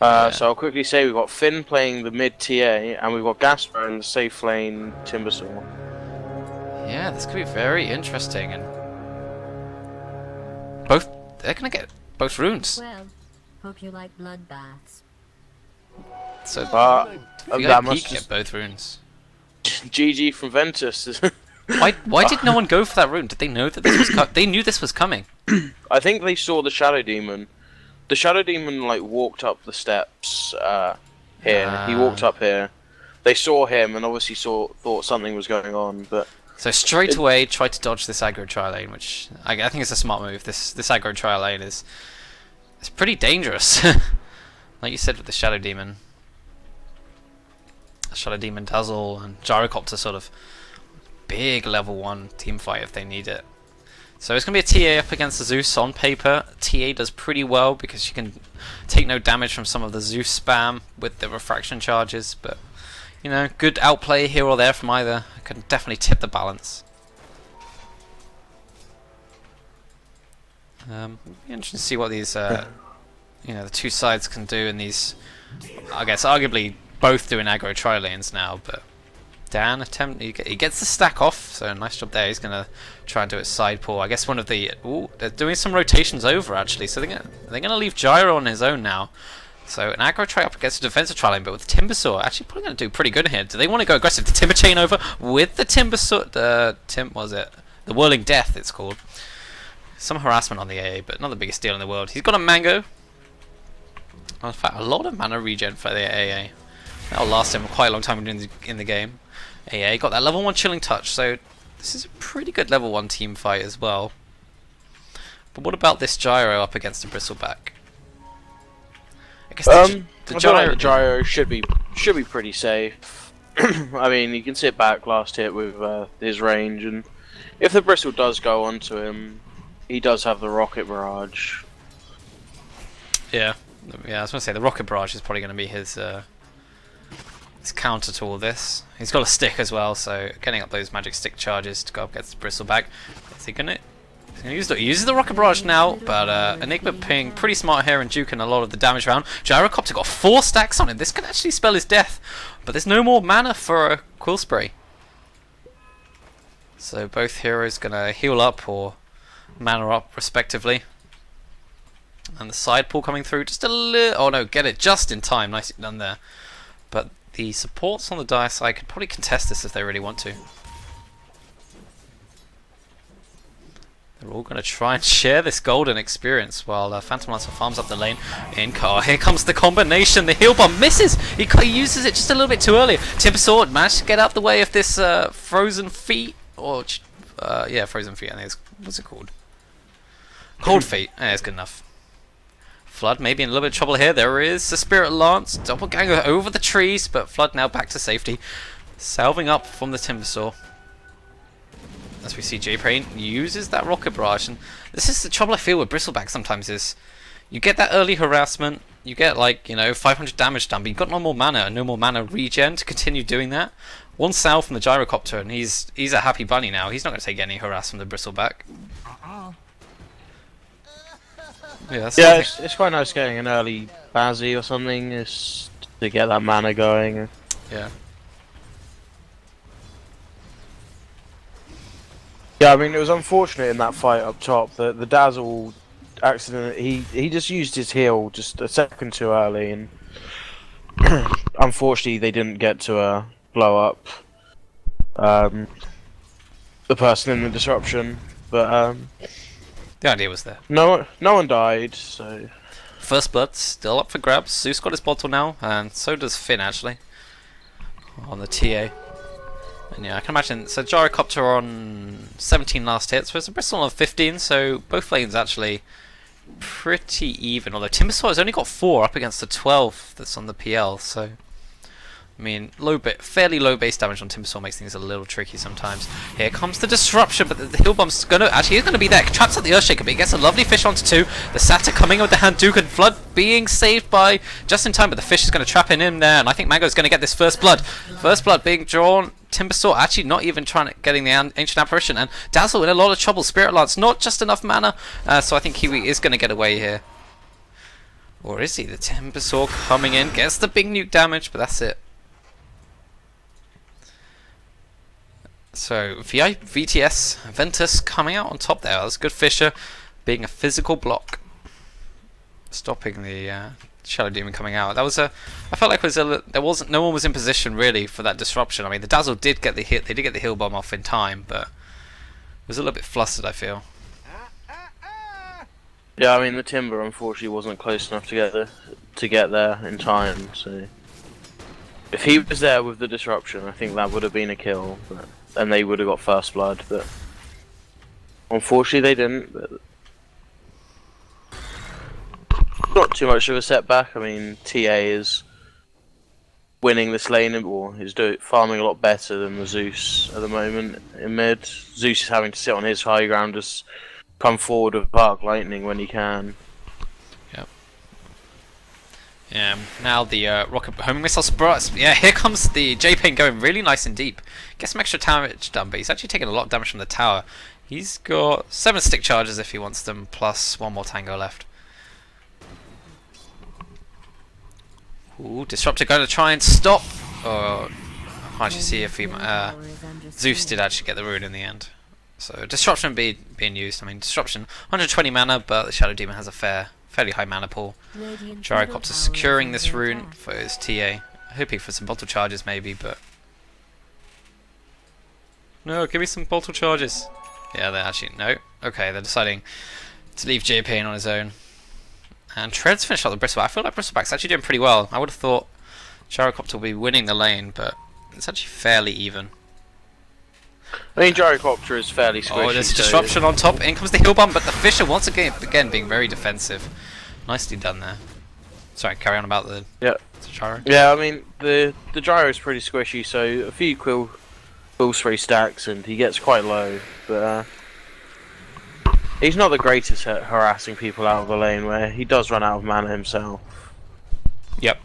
So I'll quickly say we've got Finn playing the mid TA, and we've got Gasper in the safe lane Timbersaw. Yeah, this could be very interesting, and they're gonna get both runes. Well, hope you like bloodbaths. So that must get both runes. GG from Ventus. Why did no one go for that rune? Did they know that this was they knew this was coming? I think they saw the Shadow Demon. The Shadow Demon walked up the steps here. He walked up here. They saw him and obviously thought something was going on. But so straight away tried to dodge this aggro tri lane, which I think is a smart move. This aggro tri lane is pretty dangerous, like you said with the Shadow Demon. Shadow Demon Dazzle and Gyrocopter sort of big level 1 team fight if they need it. So it's going to be a TA up against the Zeus on paper. TA does pretty well because you can take no damage from some of the Zeus spam with the refraction charges, but you know, good outplay here or there from either. Can definitely tip the balance. Be interesting to see what these, you know, the two sides can do in these. I guess arguably both doing aggro tri lanes now, but Dan he gets the stack off, so nice job there. He's gonna try and do it side pull. I guess one of the they're doing some rotations over actually, so they're gonna leave Gyro on his own now. So an aggro tri up against a defensive tri lane, but with Timbersaw actually probably gonna do pretty good here. Do they want to go aggressive? The Timber Chain over with the Timbersaw, the Whirling Death it's called. Some harassment on the AA, but not the biggest deal in the world. He's got a Mango. In fact, a lot of mana regen for the AA. That'll last him quite a long time in the game. AA got that level 1 Chilling Touch, so this is a pretty good level 1 team fight as well. But what about this Gyro up against a Bristleback? I guess the Gyro should be pretty safe. I mean, you can sit back last hit with his range, and if the Bristle does go onto him, he does have the Rocket Barrage. Yeah, I was going to say the Rocket Barrage is probably going to be his counter to all this. He's got a stick as well, so getting up those magic stick charges to go up against the Bristleback. Is he going to use the... He uses the Rocket Barrage now, but Enigma being pretty smart here and duking a lot of the damage around. Gyrocopter got 4 stacks on him. This could actually spell his death, but there's no more mana for a Quill Spray. So both heroes going to heal up or mana up respectively. And the side pull coming through just a little... Oh no, get it just in time. Nicely done there. But the supports on the dire side could probably contest this if they really want to. They're all going to try and share this golden experience while Phantom Lancer farms up the lane. Here comes the combination. The heal bomb misses. He uses it just a little bit too early. Timbersaw managed to get out the way of this frozen feet. Or, yeah, frozen feet. I think it's... What's it called? Cold feet. Yeah, it's good enough. Flood maybe in a little bit of trouble here. There is the Spirit Lance. Doppelganger over the trees, but Flood now back to safety. Salving up from the Timbersaw. As we see J-Pain uses that Rocket Barrage. And this is the trouble I feel with Bristleback sometimes is you get that early harassment. You get like, you know, 500 damage done, but you've got no more mana and no more mana regen to continue doing that. One sal from the Gyrocopter and he's a happy bunny now. He's not going to take any harass from the Bristleback. Yeah, it's quite nice getting an early Bazzy or something just to get that mana going. Yeah. Yeah, I mean it was unfortunate in that fight up top that the Dazzle accident. He just used his heal just a second too early, and unfortunately they didn't get to blow up the person in the disruption. But the idea was there. No one died, so... First blood still up for grabs. Zeus got his bottle now, and so does Finn actually. On the TA. And yeah, I can imagine... So Gyrocopter on 17 last hits, whereas the Bristol on 15, so both lanes actually pretty even. Although Timbersaw has only got 4 up against the 12 that's on the PL, so... I mean, fairly low base damage on Timbersaw makes things a little tricky sometimes. Here comes the disruption, but the heal bomb's gonna actually is gonna be there. Traps at the Earthshaker, but he gets a lovely fish onto 2. The Satyr coming in with the Handouken. Flood being saved by just in time, but the fish is gonna trap in there, and I think Mango's gonna get this first blood. First blood being drawn. Timbersaw actually not even getting the Ancient Apparition, and Dazzle in a lot of trouble. Spirit Lance not just enough mana, so I think Kiwi is gonna get away here. Or is he? The Timbersaw coming in, gets the big nuke damage, but that's it. So VTS Ventus coming out on top there. That's good. Fisher being a physical block, stopping the Shadow Demon coming out. That was I felt like no one was in position really for that disruption. I mean, the Dazzle did get the hit. They did get the heal bomb off in time, but it was a little bit flustered, I feel. Yeah, I mean the Timber unfortunately wasn't close enough to get there in time. So if he was there with the disruption, I think that would have been a kill. And they would have got first blood, but unfortunately they didn't. But not too much of a setback. I mean, TA is winning this lane, or is farming a lot better than the Zeus at the moment in mid. Zeus is having to sit on his high ground, just come forward with Arc Lightning when he can. Yep. Yeah, now the rocket homing missile sprouts. Yeah, here comes the J-Pain going really nice and deep. Get some extra damage done, but he's actually taking a lot of damage from the tower. He's got 7 stick charges if he wants them, plus 1 more tango left. Ooh, Disruptor going to try and stop. Oh, I can't actually see if he Zeus did actually get the rune in the end. So Disruption being used. I mean, Disruption 120 mana, but the Shadow Demon has a fairly high mana pool. Gyrocopter securing this rune for his TA. Hoping for some bottle charges maybe, but no, give me some bottle charges. Yeah, they're actually no. Okay, they're deciding to leave J-Pain on his own. And Tread's finished up the Bristleback. I feel like Bristleback's actually doing pretty well. I would have thought Gyrocopter would be winning the lane, but it's actually fairly even. I mean, Gyrocopter is fairly squishy. Oh, there's a disruption on top. In comes the heal bomb, but the Fisher once again being very defensive. Nicely done there. Sorry, carry on about the Gyro. Yeah, I mean the Gyro is pretty squishy, so a few quills 3 stacks and he gets quite low, but he's not the greatest at harassing people out of the lane, where he does run out of mana himself. Yep.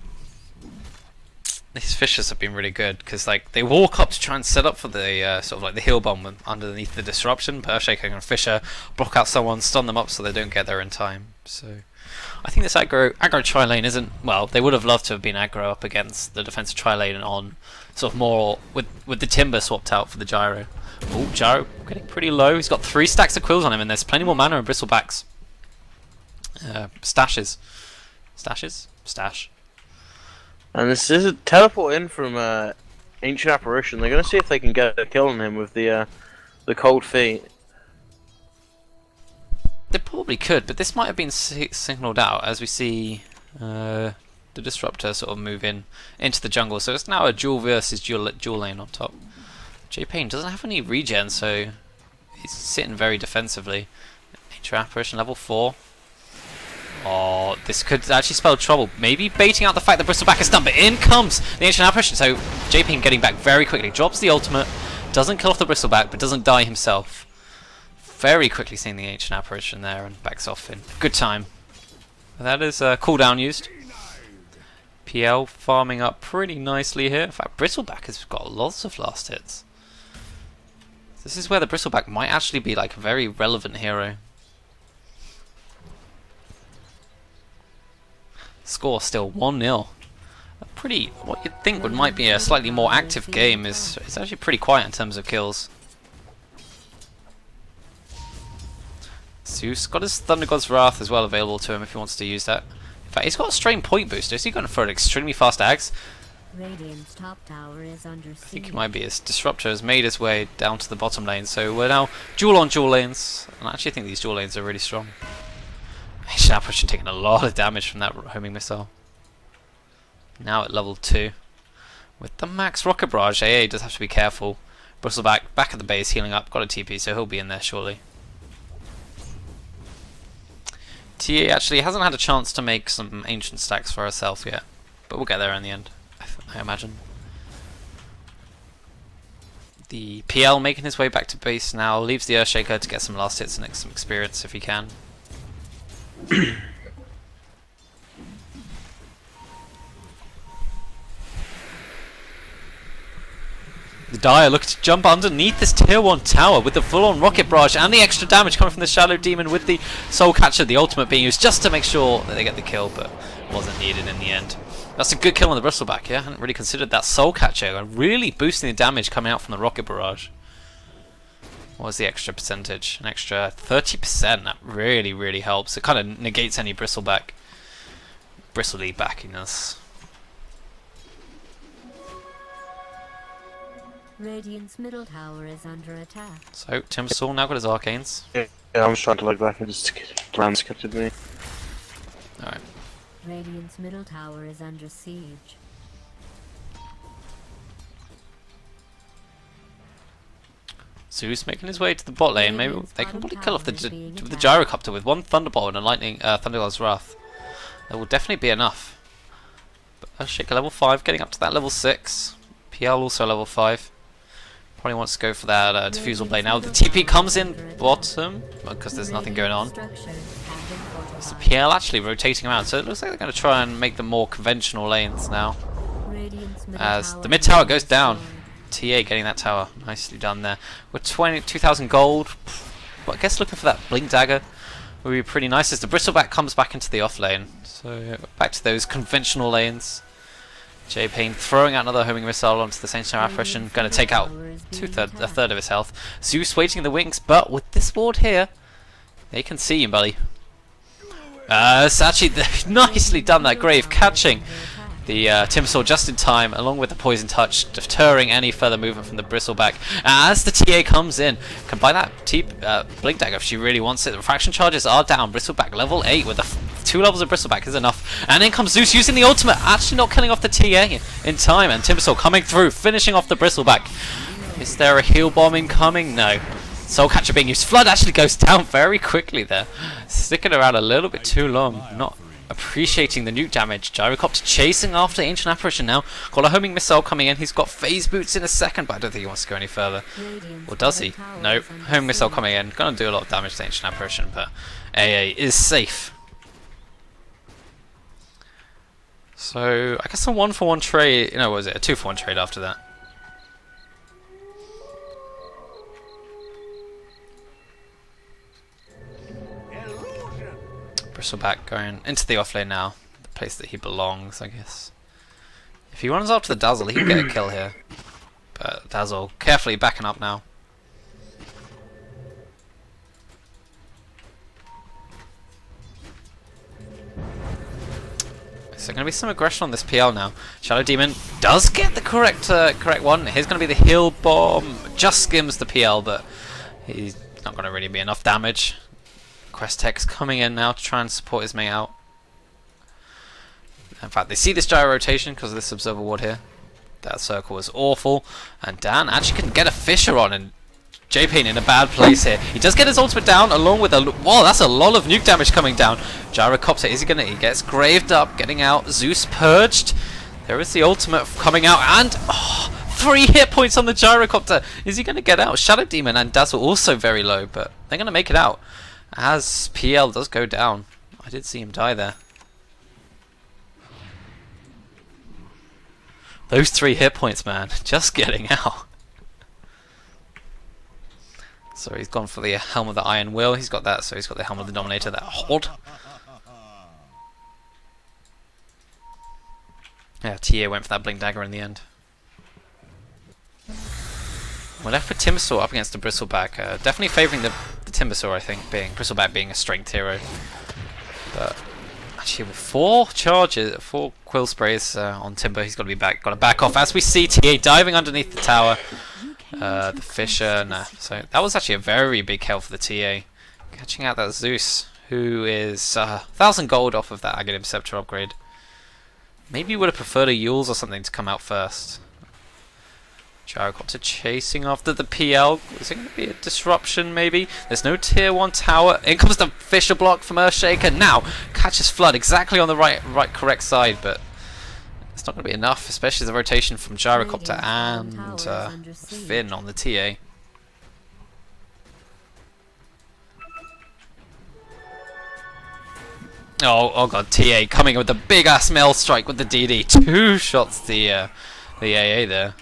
These Fishers have been really good because like they walk up to try and set up for the sort of like the heal bomb underneath the disruption. But Earthshaker and Fisher block out someone, stun them up so they don't get there in time. So I think this aggro tri lane isn't well. They would have loved to have been aggro up against the defensive tri lane on sort of more with the Timber swapped out for the Gyro. Oh, Gyro getting pretty low. He's got 3 stacks of quills on him, and there's plenty more mana and Bristlebacks. Stash. And this is a teleport in from Ancient Apparition. They're going to see if they can get a kill on him with the cold feet. They probably could, but this might have been signalled out as we see the Disruptor sort of move into the jungle. So it's now a dual versus dual lane on top. J-Pain doesn't have any regen, so he's sitting very defensively. Ancient Apparition level 4. Oh, this could actually spell trouble. Maybe baiting out the fact that Bristleback is done, but in comes the Ancient Apparition. So J-Pain getting back very quickly. Drops the ultimate, doesn't kill off the Bristleback, but doesn't die himself. Very quickly seeing the Ancient Apparition there and backs off in good time. That is cooldown used. PL farming up pretty nicely here. In fact, Bristleback has got lots of last hits. This is where the Bristleback might actually be like a very relevant hero. Score still 1-0. A pretty, what you'd think might be a slightly more active game is actually pretty quiet in terms of kills. Zeus got his Thunder God's Wrath as well available to him if he wants to use that. In fact, he's got a strain point booster. Is he going for an extremely fast Ags? Radiant's top tower is under siege. I think it might be. His Disruptor has made his way down to the bottom lane, so we're now dual on dual lanes. And I actually think these dual lanes are really strong. Apparition taking a lot of damage from that homing missile. Now at level 2. With the max rocket barrage, AA does have to be careful. Bristleback back at the base healing up, got a TP, so he'll be in there shortly. TA actually hasn't had a chance to make some ancient stacks for herself yet, but we'll get there in the end, I imagine. The PL making his way back to base now, leaves the Earthshaker to get some last hits and some experience if he can. The Dire looking to jump underneath this tier 1 tower with the full-on rocket barrage and the extra damage coming from the Shadow Demon with the Soul Catcher, the ultimate being used just to make sure that they get the kill, but wasn't needed in the end. That's a good kill on the Bristleback, yeah? I hadn't really considered that Soul Catcher and really boosting the damage coming out from the rocket barrage. What was the extra percentage? An extra 30%. That really, really helps. It kind of negates any bristly backiness. Radiant's middle tower is under attack. So Timbersaw now got his arcanes. Yeah, I was trying to log back and just ground skipped me. Alright. Radiant's middle tower is under siege. Zeus making his way to the bot lane. Maybe they can probably kill off the Gyrocopter with one Thunderbolt and a Lightning Thunder God's Wrath. That will definitely be enough. But Earthshaker level 5, getting up to that level 6. PL also level 5. Probably wants to go for that Diffusal Blade. Now the TP comes in bottom because there's nothing going on. It's the PL actually rotating around, so it looks like they're going to try and make them more conventional lanes now. As the mid tower goes down. TA getting that tower. Nicely done there. We're 2,000 gold. Well, I guess looking for that blink dagger would be pretty nice as the bristleback comes back into the off lane. So back to those conventional lanes. J Payne throwing out another homing missile onto the Sanctuary apparition, going to take out a third of his health. Zeus waiting in the wings, but with this ward here, they can see him, buddy. It's actually nicely done that grave, catching the Timbersaw just in time, along with the Poison Touch, deterring any further movement from the Bristleback. As the TA comes in, can buy that Blink Dagger if she really wants it. The refraction charges are down. Bristleback level 8 with the 2 levels of Bristleback is enough. And then comes Zeus using the ultimate, actually not killing off the TA in time. And Timbersaw coming through, finishing off the Bristleback. Is there a heal bomb incoming? No. Soul Catcher being used. Flood actually goes down very quickly there. Sticking around a little bit too long. Not appreciating the nuke damage. Gyrocopter chasing after Ancient Apparition now. Got a homing missile coming in. He's got phase boots in a second, but I don't think he wants to go any further. Or does he? No. Homing missile coming in. Gonna do a lot of damage to Ancient Apparition, but AA is safe. So I guess a 1-for-1 trade. No, what was it? A 2-for-1 trade after that. Bristleback going into the offlane now, the place that he belongs, I guess. If he runs after the Dazzle, he can get a kill here. But Dazzle carefully backing up now. So going to be some aggression on this PL now. Shadow Demon does get the correct one. Here's going to be the heal bomb. Just skims the PL, but he's not going to really be enough damage. Quest Tech's coming in now to try and support his mate out. In fact, they see this gyro rotation because of this observer ward here. That circle was awful, and Dan actually can get a Fissure on, and J-Pain in a bad place here. He does get his ultimate down along with a... Whoa, that's a lot of nuke damage coming down. Gyrocopter, is he gonna... He gets graved up, getting out. Zeus purged. There is the ultimate coming out, and... Oh, 3 hit points on the Gyrocopter. Is he gonna get out? Shadow Demon and Dazzle also very low, but they're gonna make it out. As PL does go down. I did see him die there. Those 3 hit points, man. Just getting out. So he's gone for the Helm of the Iron Will. He's got that, so he's got the Helm of the Dominator, that Hod. Yeah, TA went for that Blink Dagger in the end. We're left with Timbersaw up against the Bristleback. Definitely favouring the Timbersaw, I think, Bristleback being a strength hero. But actually, with 4 charges, 4 quill sprays on Timber, he's got to be got to back off. As we see TA diving underneath the tower, the Fissure. Nah. So that was actually a very big help for the TA, catching out that Zeus, who is 1,000 gold off of that Aghanim Scepter upgrade. Maybe you would have preferred a Yules or something to come out first. Gyrocopter chasing after the PL. Is it going to be a disruption, maybe? There's no tier 1 tower. In comes the Fissure block from Earthshaker. Now, catches Flood exactly on the correct side, but it's not going to be enough, especially the rotation from Gyrocopter and Finn on the TA. Oh god, TA coming with the big ass mail strike with the DD. 2 shots the AA there.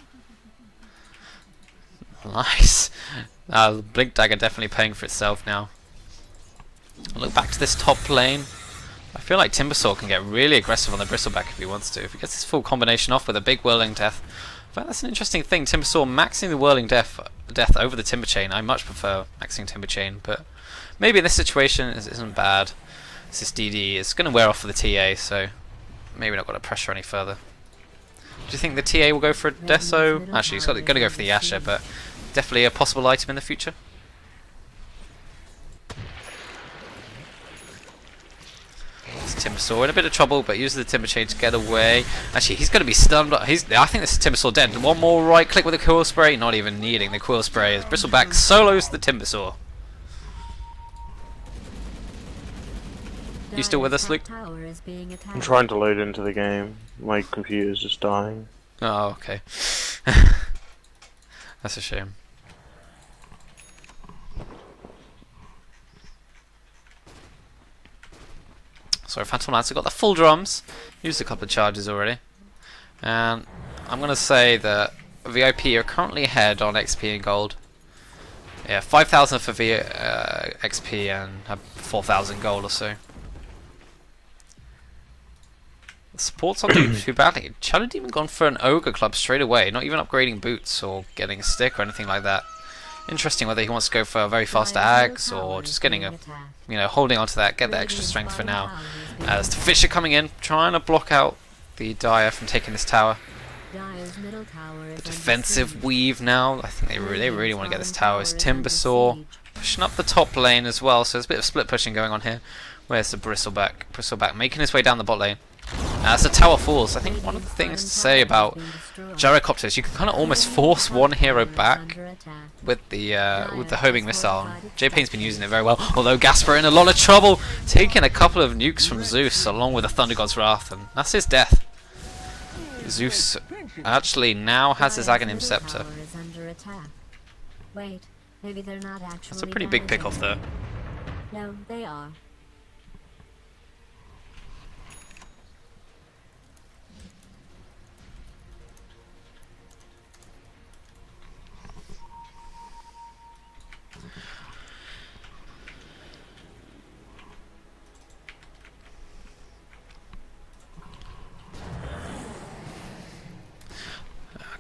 Nice. Blink Dagger definitely paying for itself now. I'll look back to this top lane. I feel like Timbersaw can get really aggressive on the Bristleback if he wants to. If he gets his full combination off with a big Whirling Death. But that's an interesting thing. Timbersaw maxing the Whirling Death over the Timber Chain. I much prefer maxing Timber Chain, but maybe in this situation it isn't bad. This DD is going to wear off for the TA, so maybe not got to pressure any further. Do you think the TA will go for a Deso? Actually, he's going to go for the Asher, but definitely a possible item in the future. Timbersaw in a bit of trouble, but uses the Timber Chain to get away. Actually, he's going to be stunned. I think this is Timbersaw dead. One more right click with the Quill Spray. Not even needing the Quill Spray as Bristleback solos the Timbersaw. You still with us, Luke? I'm trying to load into the game. My computer's just dying. Oh, okay. That's a shame. Sorry, Phantom Lancer got the full drums. Used a couple of charges already. And I'm going to say that VIP are currently ahead on XP and gold. Yeah, 5,000 for XP and 4,000 gold or so. The support's not doing too badly. Shadow Demon gone for an Ogre Club straight away, not even upgrading boots or getting a stick or anything like that. Interesting whether he wants to go for a very fast Ags or just getting a, holding on to that, get the extra strength for now. As the Fisher coming in, trying to block out the Dire from taking this tower. The defensive weave now. I think they really want to get this tower. It's Timbersaw pushing up the top lane as well, so there's a bit of split pushing going on here. Where's the Bristleback? Bristleback making his way down the bot lane. As the tower falls, I think one of the things to say about gyrocopters, you can kind of almost force one hero back with the homing missile. J-Pain's been using it very well, although Gasper in a lot of trouble, taking a couple of nukes from Zeus along with the Thunder God's Wrath, and that's his death. Zeus actually now has his Aghanim Scepter. Wait, maybe they're not actually. That's a pretty big pick off there. No, they are.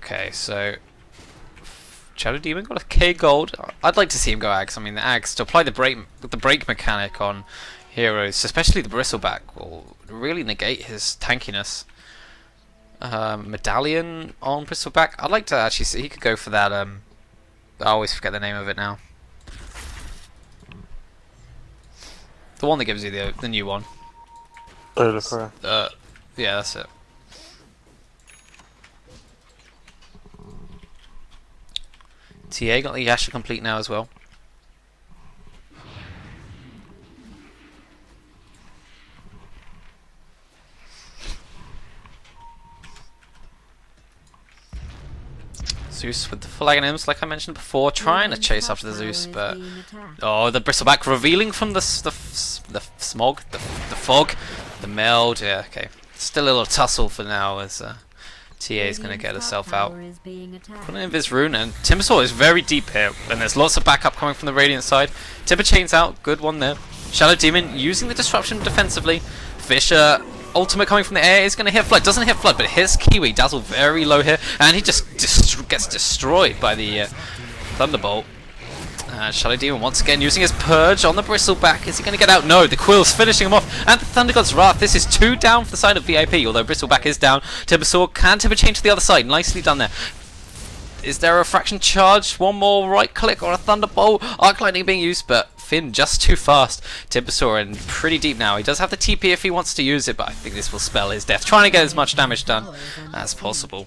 Okay, so Shadow Demon got a K gold. I'd like to see him go Ags. I mean, the Ags to apply the break mechanic on heroes, especially the Bristleback, will really negate his tankiness. Medallion on Bristleback. I'd like to actually see he could go for that. I always forget the name of it now. The one that gives you the new one. Yeah, that's it. TA got the Yasha complete now as well. Zeus with the full Aghanims, like I mentioned before, trying to chase after the Zeus, but oh, the Bristleback revealing from the smog, the fog, the meld. Yeah, okay, still a little tussle for now as TA is going to get herself out. Putting in this rune, and Timbersaw is very deep here, and there's lots of backup coming from the Radiant side. Timber Chain's out, good one there. Shadow Demon using the disruption defensively. Fisher, ultimate coming from the air, is going to hit Flood. Doesn't hit Flood, but hits Kiwi. Dazzle very low here, and he just gets destroyed by the Thunderbolt. Shadow Demon once again using his Purge on the Bristleback. Is he going to get out? No, the Quill's finishing him off. And the Thunder God's Wrath. This is 2 down for the side of VIP, although Bristleback is down. Timbersaw can Timber Chain to the other side. Nicely done there. Is there a fraction charge? One more right click or a Thunderbolt? Arc Lightning being used, but Finn just too fast. Timbersaw in pretty deep now. He does have the TP if he wants to use it, but I think this will spell his death. Trying to get as much damage done as possible.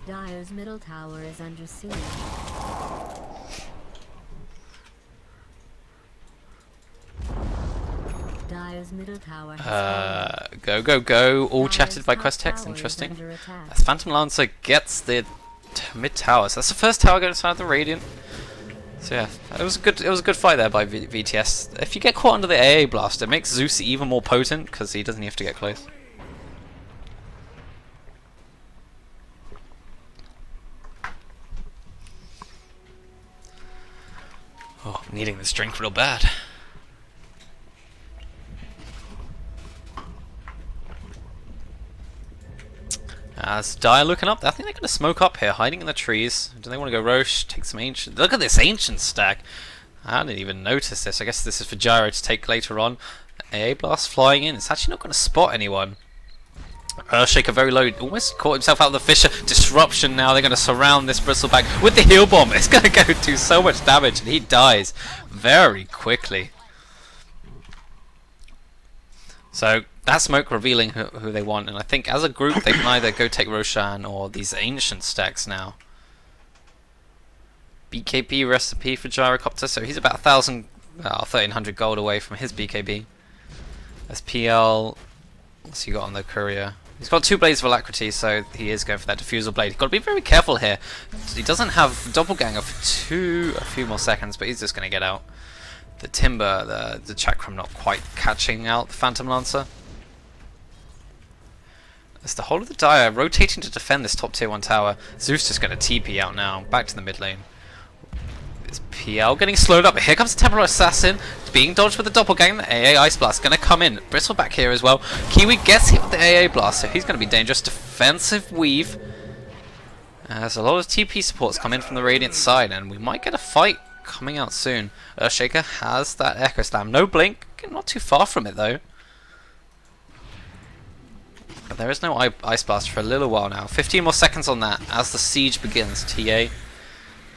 Dire's middle tower is under siege. Dire's middle tower has go. All chatted by quest text. Interesting. As Phantom Lancer gets the mid tower. So that's the first tower going inside the Radiant. So yeah, it was a good fight there by VTS. If you get caught under the AA blast, it makes Zeus even more potent because he doesn't have to get close. Oh, I'm needing this drink real bad. As Dire looking up, I think they're going to smoke up here, hiding in the trees. Do they want to go Roche, take some Ancient? Look at this Ancient stack. I didn't even notice this. I guess this is for Gyro to take later on. AA Blast flying in. It's actually not going to spot anyone. Earthshaker very low, almost caught himself out of the Fisher. Disruption now, they're going to surround this Bristleback with the heal bomb. It's going to go do so much damage and he dies very quickly. So that smoke revealing who they want, and I think as a group they can either go take Roshan or these Ancient stacks now. BKB recipe for Gyrocopter, so he's about 1,300 gold away from his BKB. SPL, what's he got on the courier? He's got 2 blades of alacrity, so he is going for that diffusal blade. He's got to be very careful here. He doesn't have doppelganger for a few more seconds, but he's just going to get out. The timber, the chakram not quite catching out the Phantom Lancer. As the whole of the Dire rotating to defend this top tier 1 tower. Zeus just going to TP out now, back to the mid lane. It's PL getting slowed up. Here comes the Temporal Assassin. It's being dodged with the Doppelganger. The AA Ice Blast going to come in. Bristleback here as well. Kiwi gets hit with the AA Blast, so he's going to be dangerous. Defensive weave. As a lot of TP supports come in from the Radiant side, and we might get a fight coming out soon. Earthshaker has that Echo Slam. No blink. Not too far from it though. But there is no Ice Blast for a little while now. 15 more seconds on that as the siege begins. TA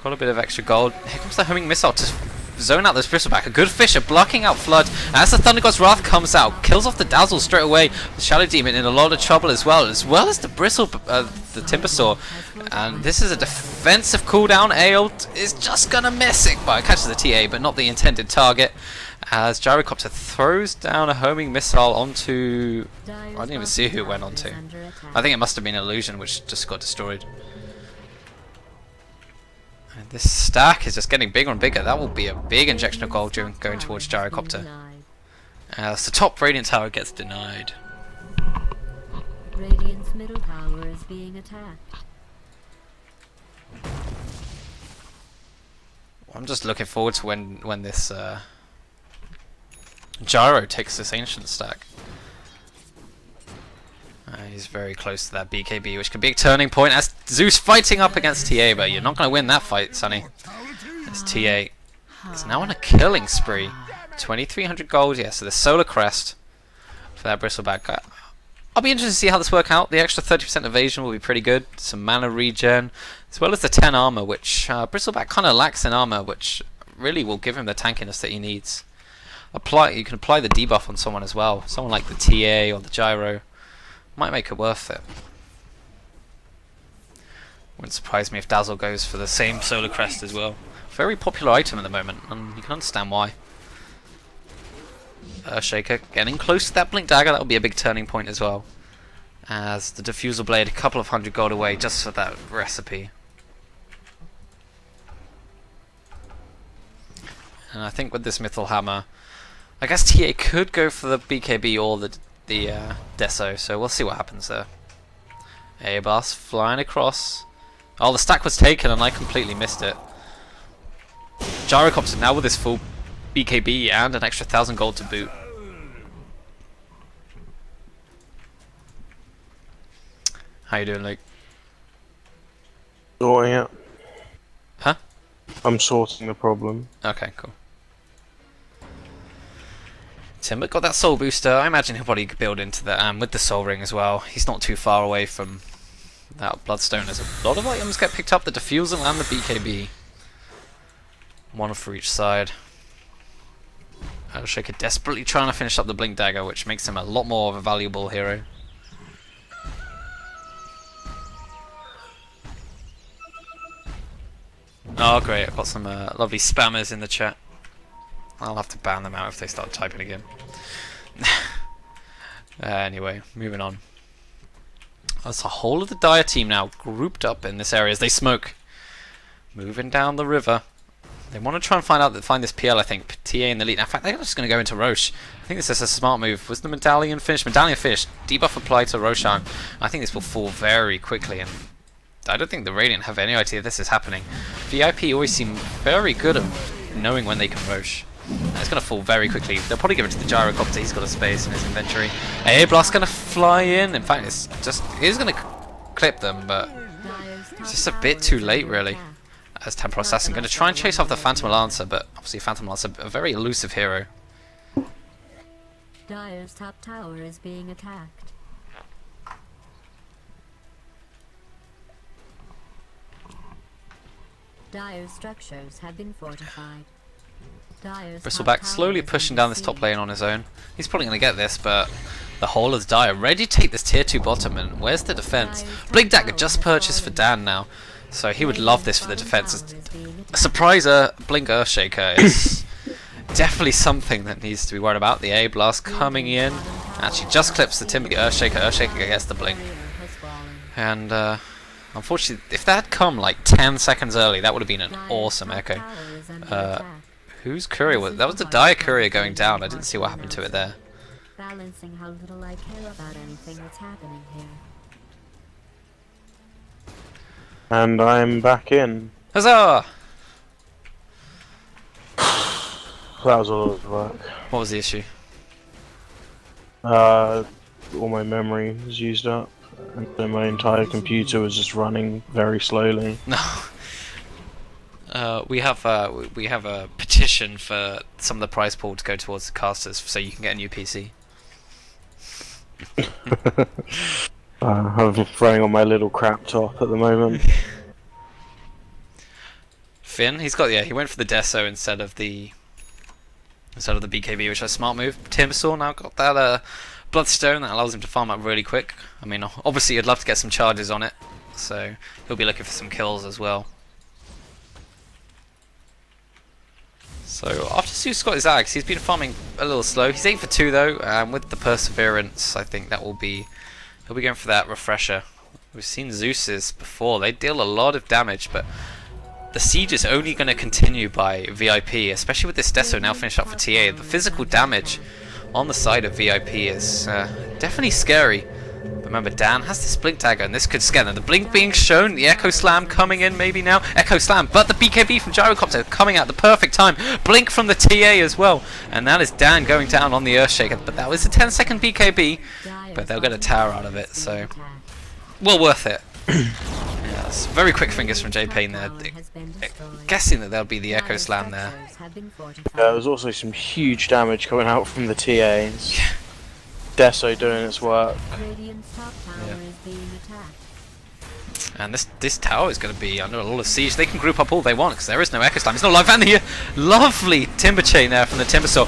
got a bit of extra gold. Here comes the homing missile to zone out this Bristleback. A good Fisher blocking out Flood. As the Thunder God's Wrath comes out, kills off the Dazzle straight away. The Shadow Demon in a lot of trouble as well as the the Timbersaw. And this is a defensive cooldown. Aelt is just gonna miss it, but it catches the TA, but not the intended target. As Gyrocopter throws down a homing missile onto... I didn't even see who it went onto. I think it must have been an illusion which just got destroyed. And this stack is just getting bigger and bigger. That will be a big injection of gold going towards Gyrocopter. As the top Radiant Tower gets denied. Radiant's middle tower is being attacked. I'm just looking forward to when this Gyro takes this ancient stack. He's very close to that BKB, which could be a turning point as Zeus fighting up against TA, but you're not going to win that fight, Sonny. As TA is now on a killing spree. 2,300 gold, yeah, so the Solar Crest for that Bristleback. I'll be interested to see how this works out. The extra 30% evasion will be pretty good. Some mana regen, as well as the 10 armor, which Bristleback kind of lacks in armor, which really will give him the tankiness that he needs. You can apply the debuff on someone as well. Someone like the TA or the Gyro. Might make it worth it. Wouldn't surprise me if Dazzle goes for the same Solar Crest as well. Very popular item at the moment, and you can understand why. Earthshaker getting close to that Blink Dagger. That will be a big turning point as well. As the Diffusal Blade, a couple of 100 gold away just for that recipe. And I think with this Mythal Hammer, I guess TA could go for the BKB or the Deso, so we'll see what happens there. A Blast flying across. Oh, the stack was taken and I completely missed it. Gyrocopter now with his full BKB and an extra 1,000 gold to boot. How you doing, Luke? Sorting it. Huh? I'm sorting the problem. Okay, cool. Timber got that soul booster. I imagine he'll probably build into that with the soul ring as well. He's not too far away from that bloodstone. There's a lot of items get picked up, the diffusal and the BKB. One for each side. Earthshaker desperately trying to finish up the Blink Dagger, which makes him a lot more of a valuable hero. Oh great, I've got some lovely spammers in the chat. I'll have to ban them out if they start typing again. Anyway, moving on. That's the whole of the Dire team now grouped up in this area as they smoke. Moving down the river. They want to try and find this PL, I think. TA in the lead. In fact, they're just going to go into Roche. I think this is a smart move. Was the medallion finished? Medallion finished. Debuff applied to Roshan. I think this will fall very quickly, and I don't think the Radiant have any idea this is happening. VIP always seem very good at knowing when they can Roche. And it's going to fall very quickly. They'll probably give it to the Gyrocopter. He's got a space in his inventory. AA Blast going to fly in. In fact, he's going to clip them, but it's just a bit too late, really. As Temporal Assassin going to try and chase off the Phantom Lancer, but obviously Phantom Lancer, a very elusive hero. Dire's top tower is being attacked. Dire's structures have been fortified. Bristleback slowly pushing down this top lane on his own. He's probably going to get this, but the whole of Dire ready to take this tier 2 bottom, and where's the defense? Blink Dagger just purchased for Dan now, so he would love this for the defense. A surpriser Blink Earthshaker is definitely something that needs to be worried about. The A Blast coming in. Actually, just clips the Timber Earthshaker. Earthshaker gets the blink. Barrier has fallen. And unfortunately, if that had come like 10 seconds early, that would have been an Dire's awesome top echo. tower is under Uh, attack. Whose courier was that? Was the Dire courier going down? I didn't see what happened to it there. Balancing how little I care about anything that's happening here. And I'm back in. Huzzah! That was a lot of work. What was the issue? All my memory was used up, and so my entire computer was just running very slowly. No. We have a petition for some of the prize pool to go towards the casters, so you can get a new PC. I'm running on my little crap top at the moment. Finn, he went for the Deso instead of the BKB, which is a smart move. Timbersaw now got that Bloodstone that allows him to farm up really quick. I mean, obviously you'd love to get some charges on it, so he'll be looking for some kills as well. So after Zeus got his axe, he's been farming a little slow. He's 8 for 2 though, and with the Perseverance, I think that will be he'll be going for that refresher. We've seen Zeus's before; they deal a lot of damage, but the siege is only going to continue by VIP, especially with this Deso now finished up for TA. The physical damage on the side of VIP is definitely scary. But remember, Dan has this Blink Dagger, and this could scare them. The Blink being shown, the Echo Slam coming in maybe now. Echo Slam, but the BKB from Gyrocopter coming at the perfect time. Blink from the TA as well. And that is Dan going down on the Earthshaker. But that was a 10-second BKB, but they'll get a tower out of it, so well worth it. Yes, very quick fingers from J Payne there. Guessing that there'll be the Echo Slam there. There was also some huge damage coming out from the TAs. Deso doing its work. Radiant's top tower is being attacked. And this tower is going to be under a lot of siege. They can group up all they want because there is no Echo Slam. It's not live. And the lovely Timber Chain there from the Timbersaw.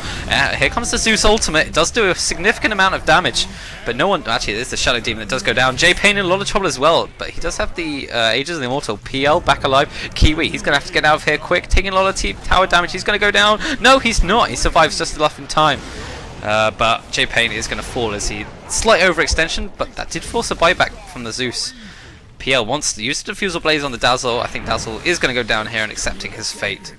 Here comes the Zeus ultimate. It does do a significant amount of damage, but no one actually. There's the Shadow Demon that does go down. J Payne in a lot of trouble as well, but he does have the Aegis of the Immortal. PL back alive. Kiwi, he's going to have to get out of here quick, taking a lot of tower damage. He's going to go down. No, he's not. He survives just enough in time. But J Payne is going to fall as he slight overextension, but that did force a buyback from the Zeus. PL wants to use the Diffusal Blaze on the Dazzle. I think Dazzle is going to go down here and accepting his fate.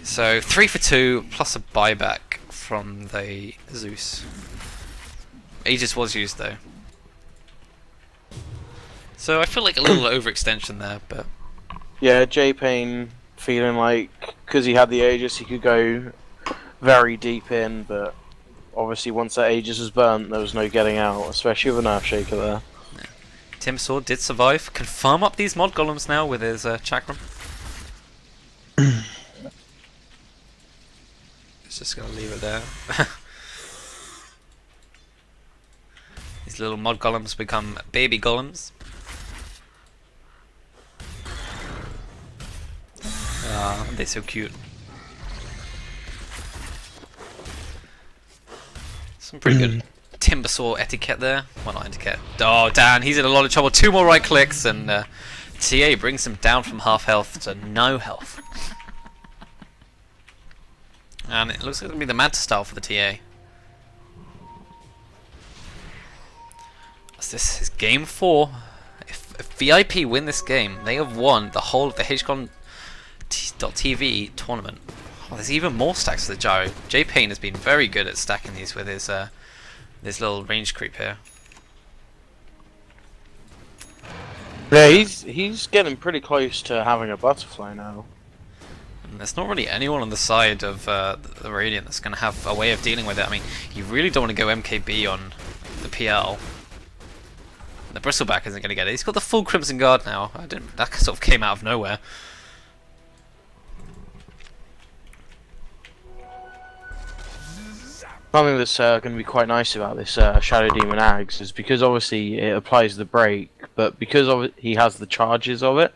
So 3 for 2 plus a buyback from the Zeus. Aegis was used though. So I feel like a little overextension there, but Yeah, J Payne feeling like because he had the Aegis, he could go very deep in, but obviously once that Aegis was burnt, there was no getting out, especially with an Earthshaker there. Timbersaw did survive. Can farm up these mod golems now with his chakram. He's just gonna leave it there. These little mod golems become baby golems. Ah, they're so cute. Some pretty good Timbersaw etiquette there. Well, not etiquette. Oh, Dan, he's in a lot of trouble. 2 more right clicks, and TA brings him down from half health to no health. And it looks like it's going to be the Manta style for the TA. As this is game 4. If VIP win this game, they have won the whole of the HCon.TV tournament. Oh, there's even more stacks for the Gyro. J Payne has been very good at stacking these with his this little range creep here. Yeah, he's getting pretty close to having a butterfly now. And there's not really anyone on the side of the Radiant that's going to have a way of dealing with it. I mean, you really don't want to go MKB on the PL. The Bristleback isn't going to get it. He's got the full Crimson Guard now. That sort of came out of nowhere. Something that's going to be quite nice about this Shadow Demon Axe is because obviously it applies the break, but because he has the charges of it,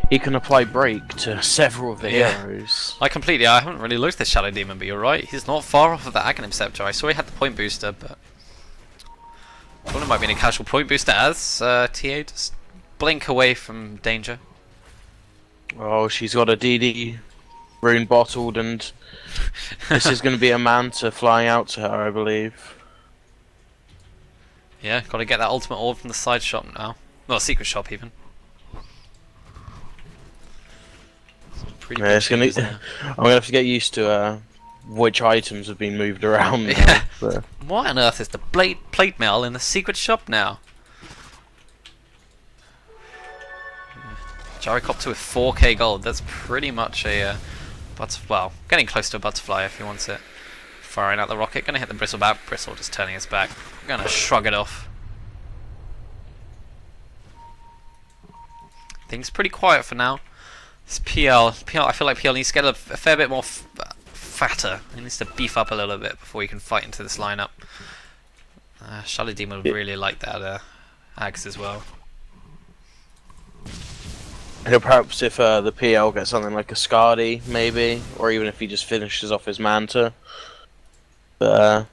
he can apply break to several of the heroes. I haven't really looked at the Shadow Demon, but you're right. He's not far off of that Aghanim Scepter. I saw he had the point booster, but I thought it might be a casual point booster as TA just blink away from danger. Oh, she's got a DD rune bottled, and this is going to be a Manta flying out to her, I believe. Yeah, gotta get that ultimate orb from the side shop now. Well, secret shop even. Pretty Yeah, big it's gonna. changes there. I'm gonna have to get used to which items have been moved around. Now, Yeah. but- What on earth is the plate mail in the secret shop now? Gyrocopter with 4k gold. That's pretty much a well, getting close to a butterfly if he wants it. Firing out the rocket, gonna hit the bristleback. Bristle just turning his back. Gonna shrug it off. Things pretty quiet for now. This PL, I feel like PL needs to get a fair bit more fatter. He needs to beef up a little bit before he can fight into this lineup. Shadow Demon would really like that Ags as well. Perhaps if the PL gets something like a Skadi, maybe, or even if he just finishes off his Manta. But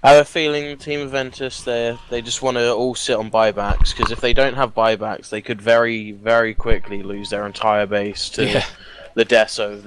I have a feeling Team Ventus, they just want to all sit on buybacks, because if they don't have buybacks, they could very, very quickly lose their entire base to the Deso.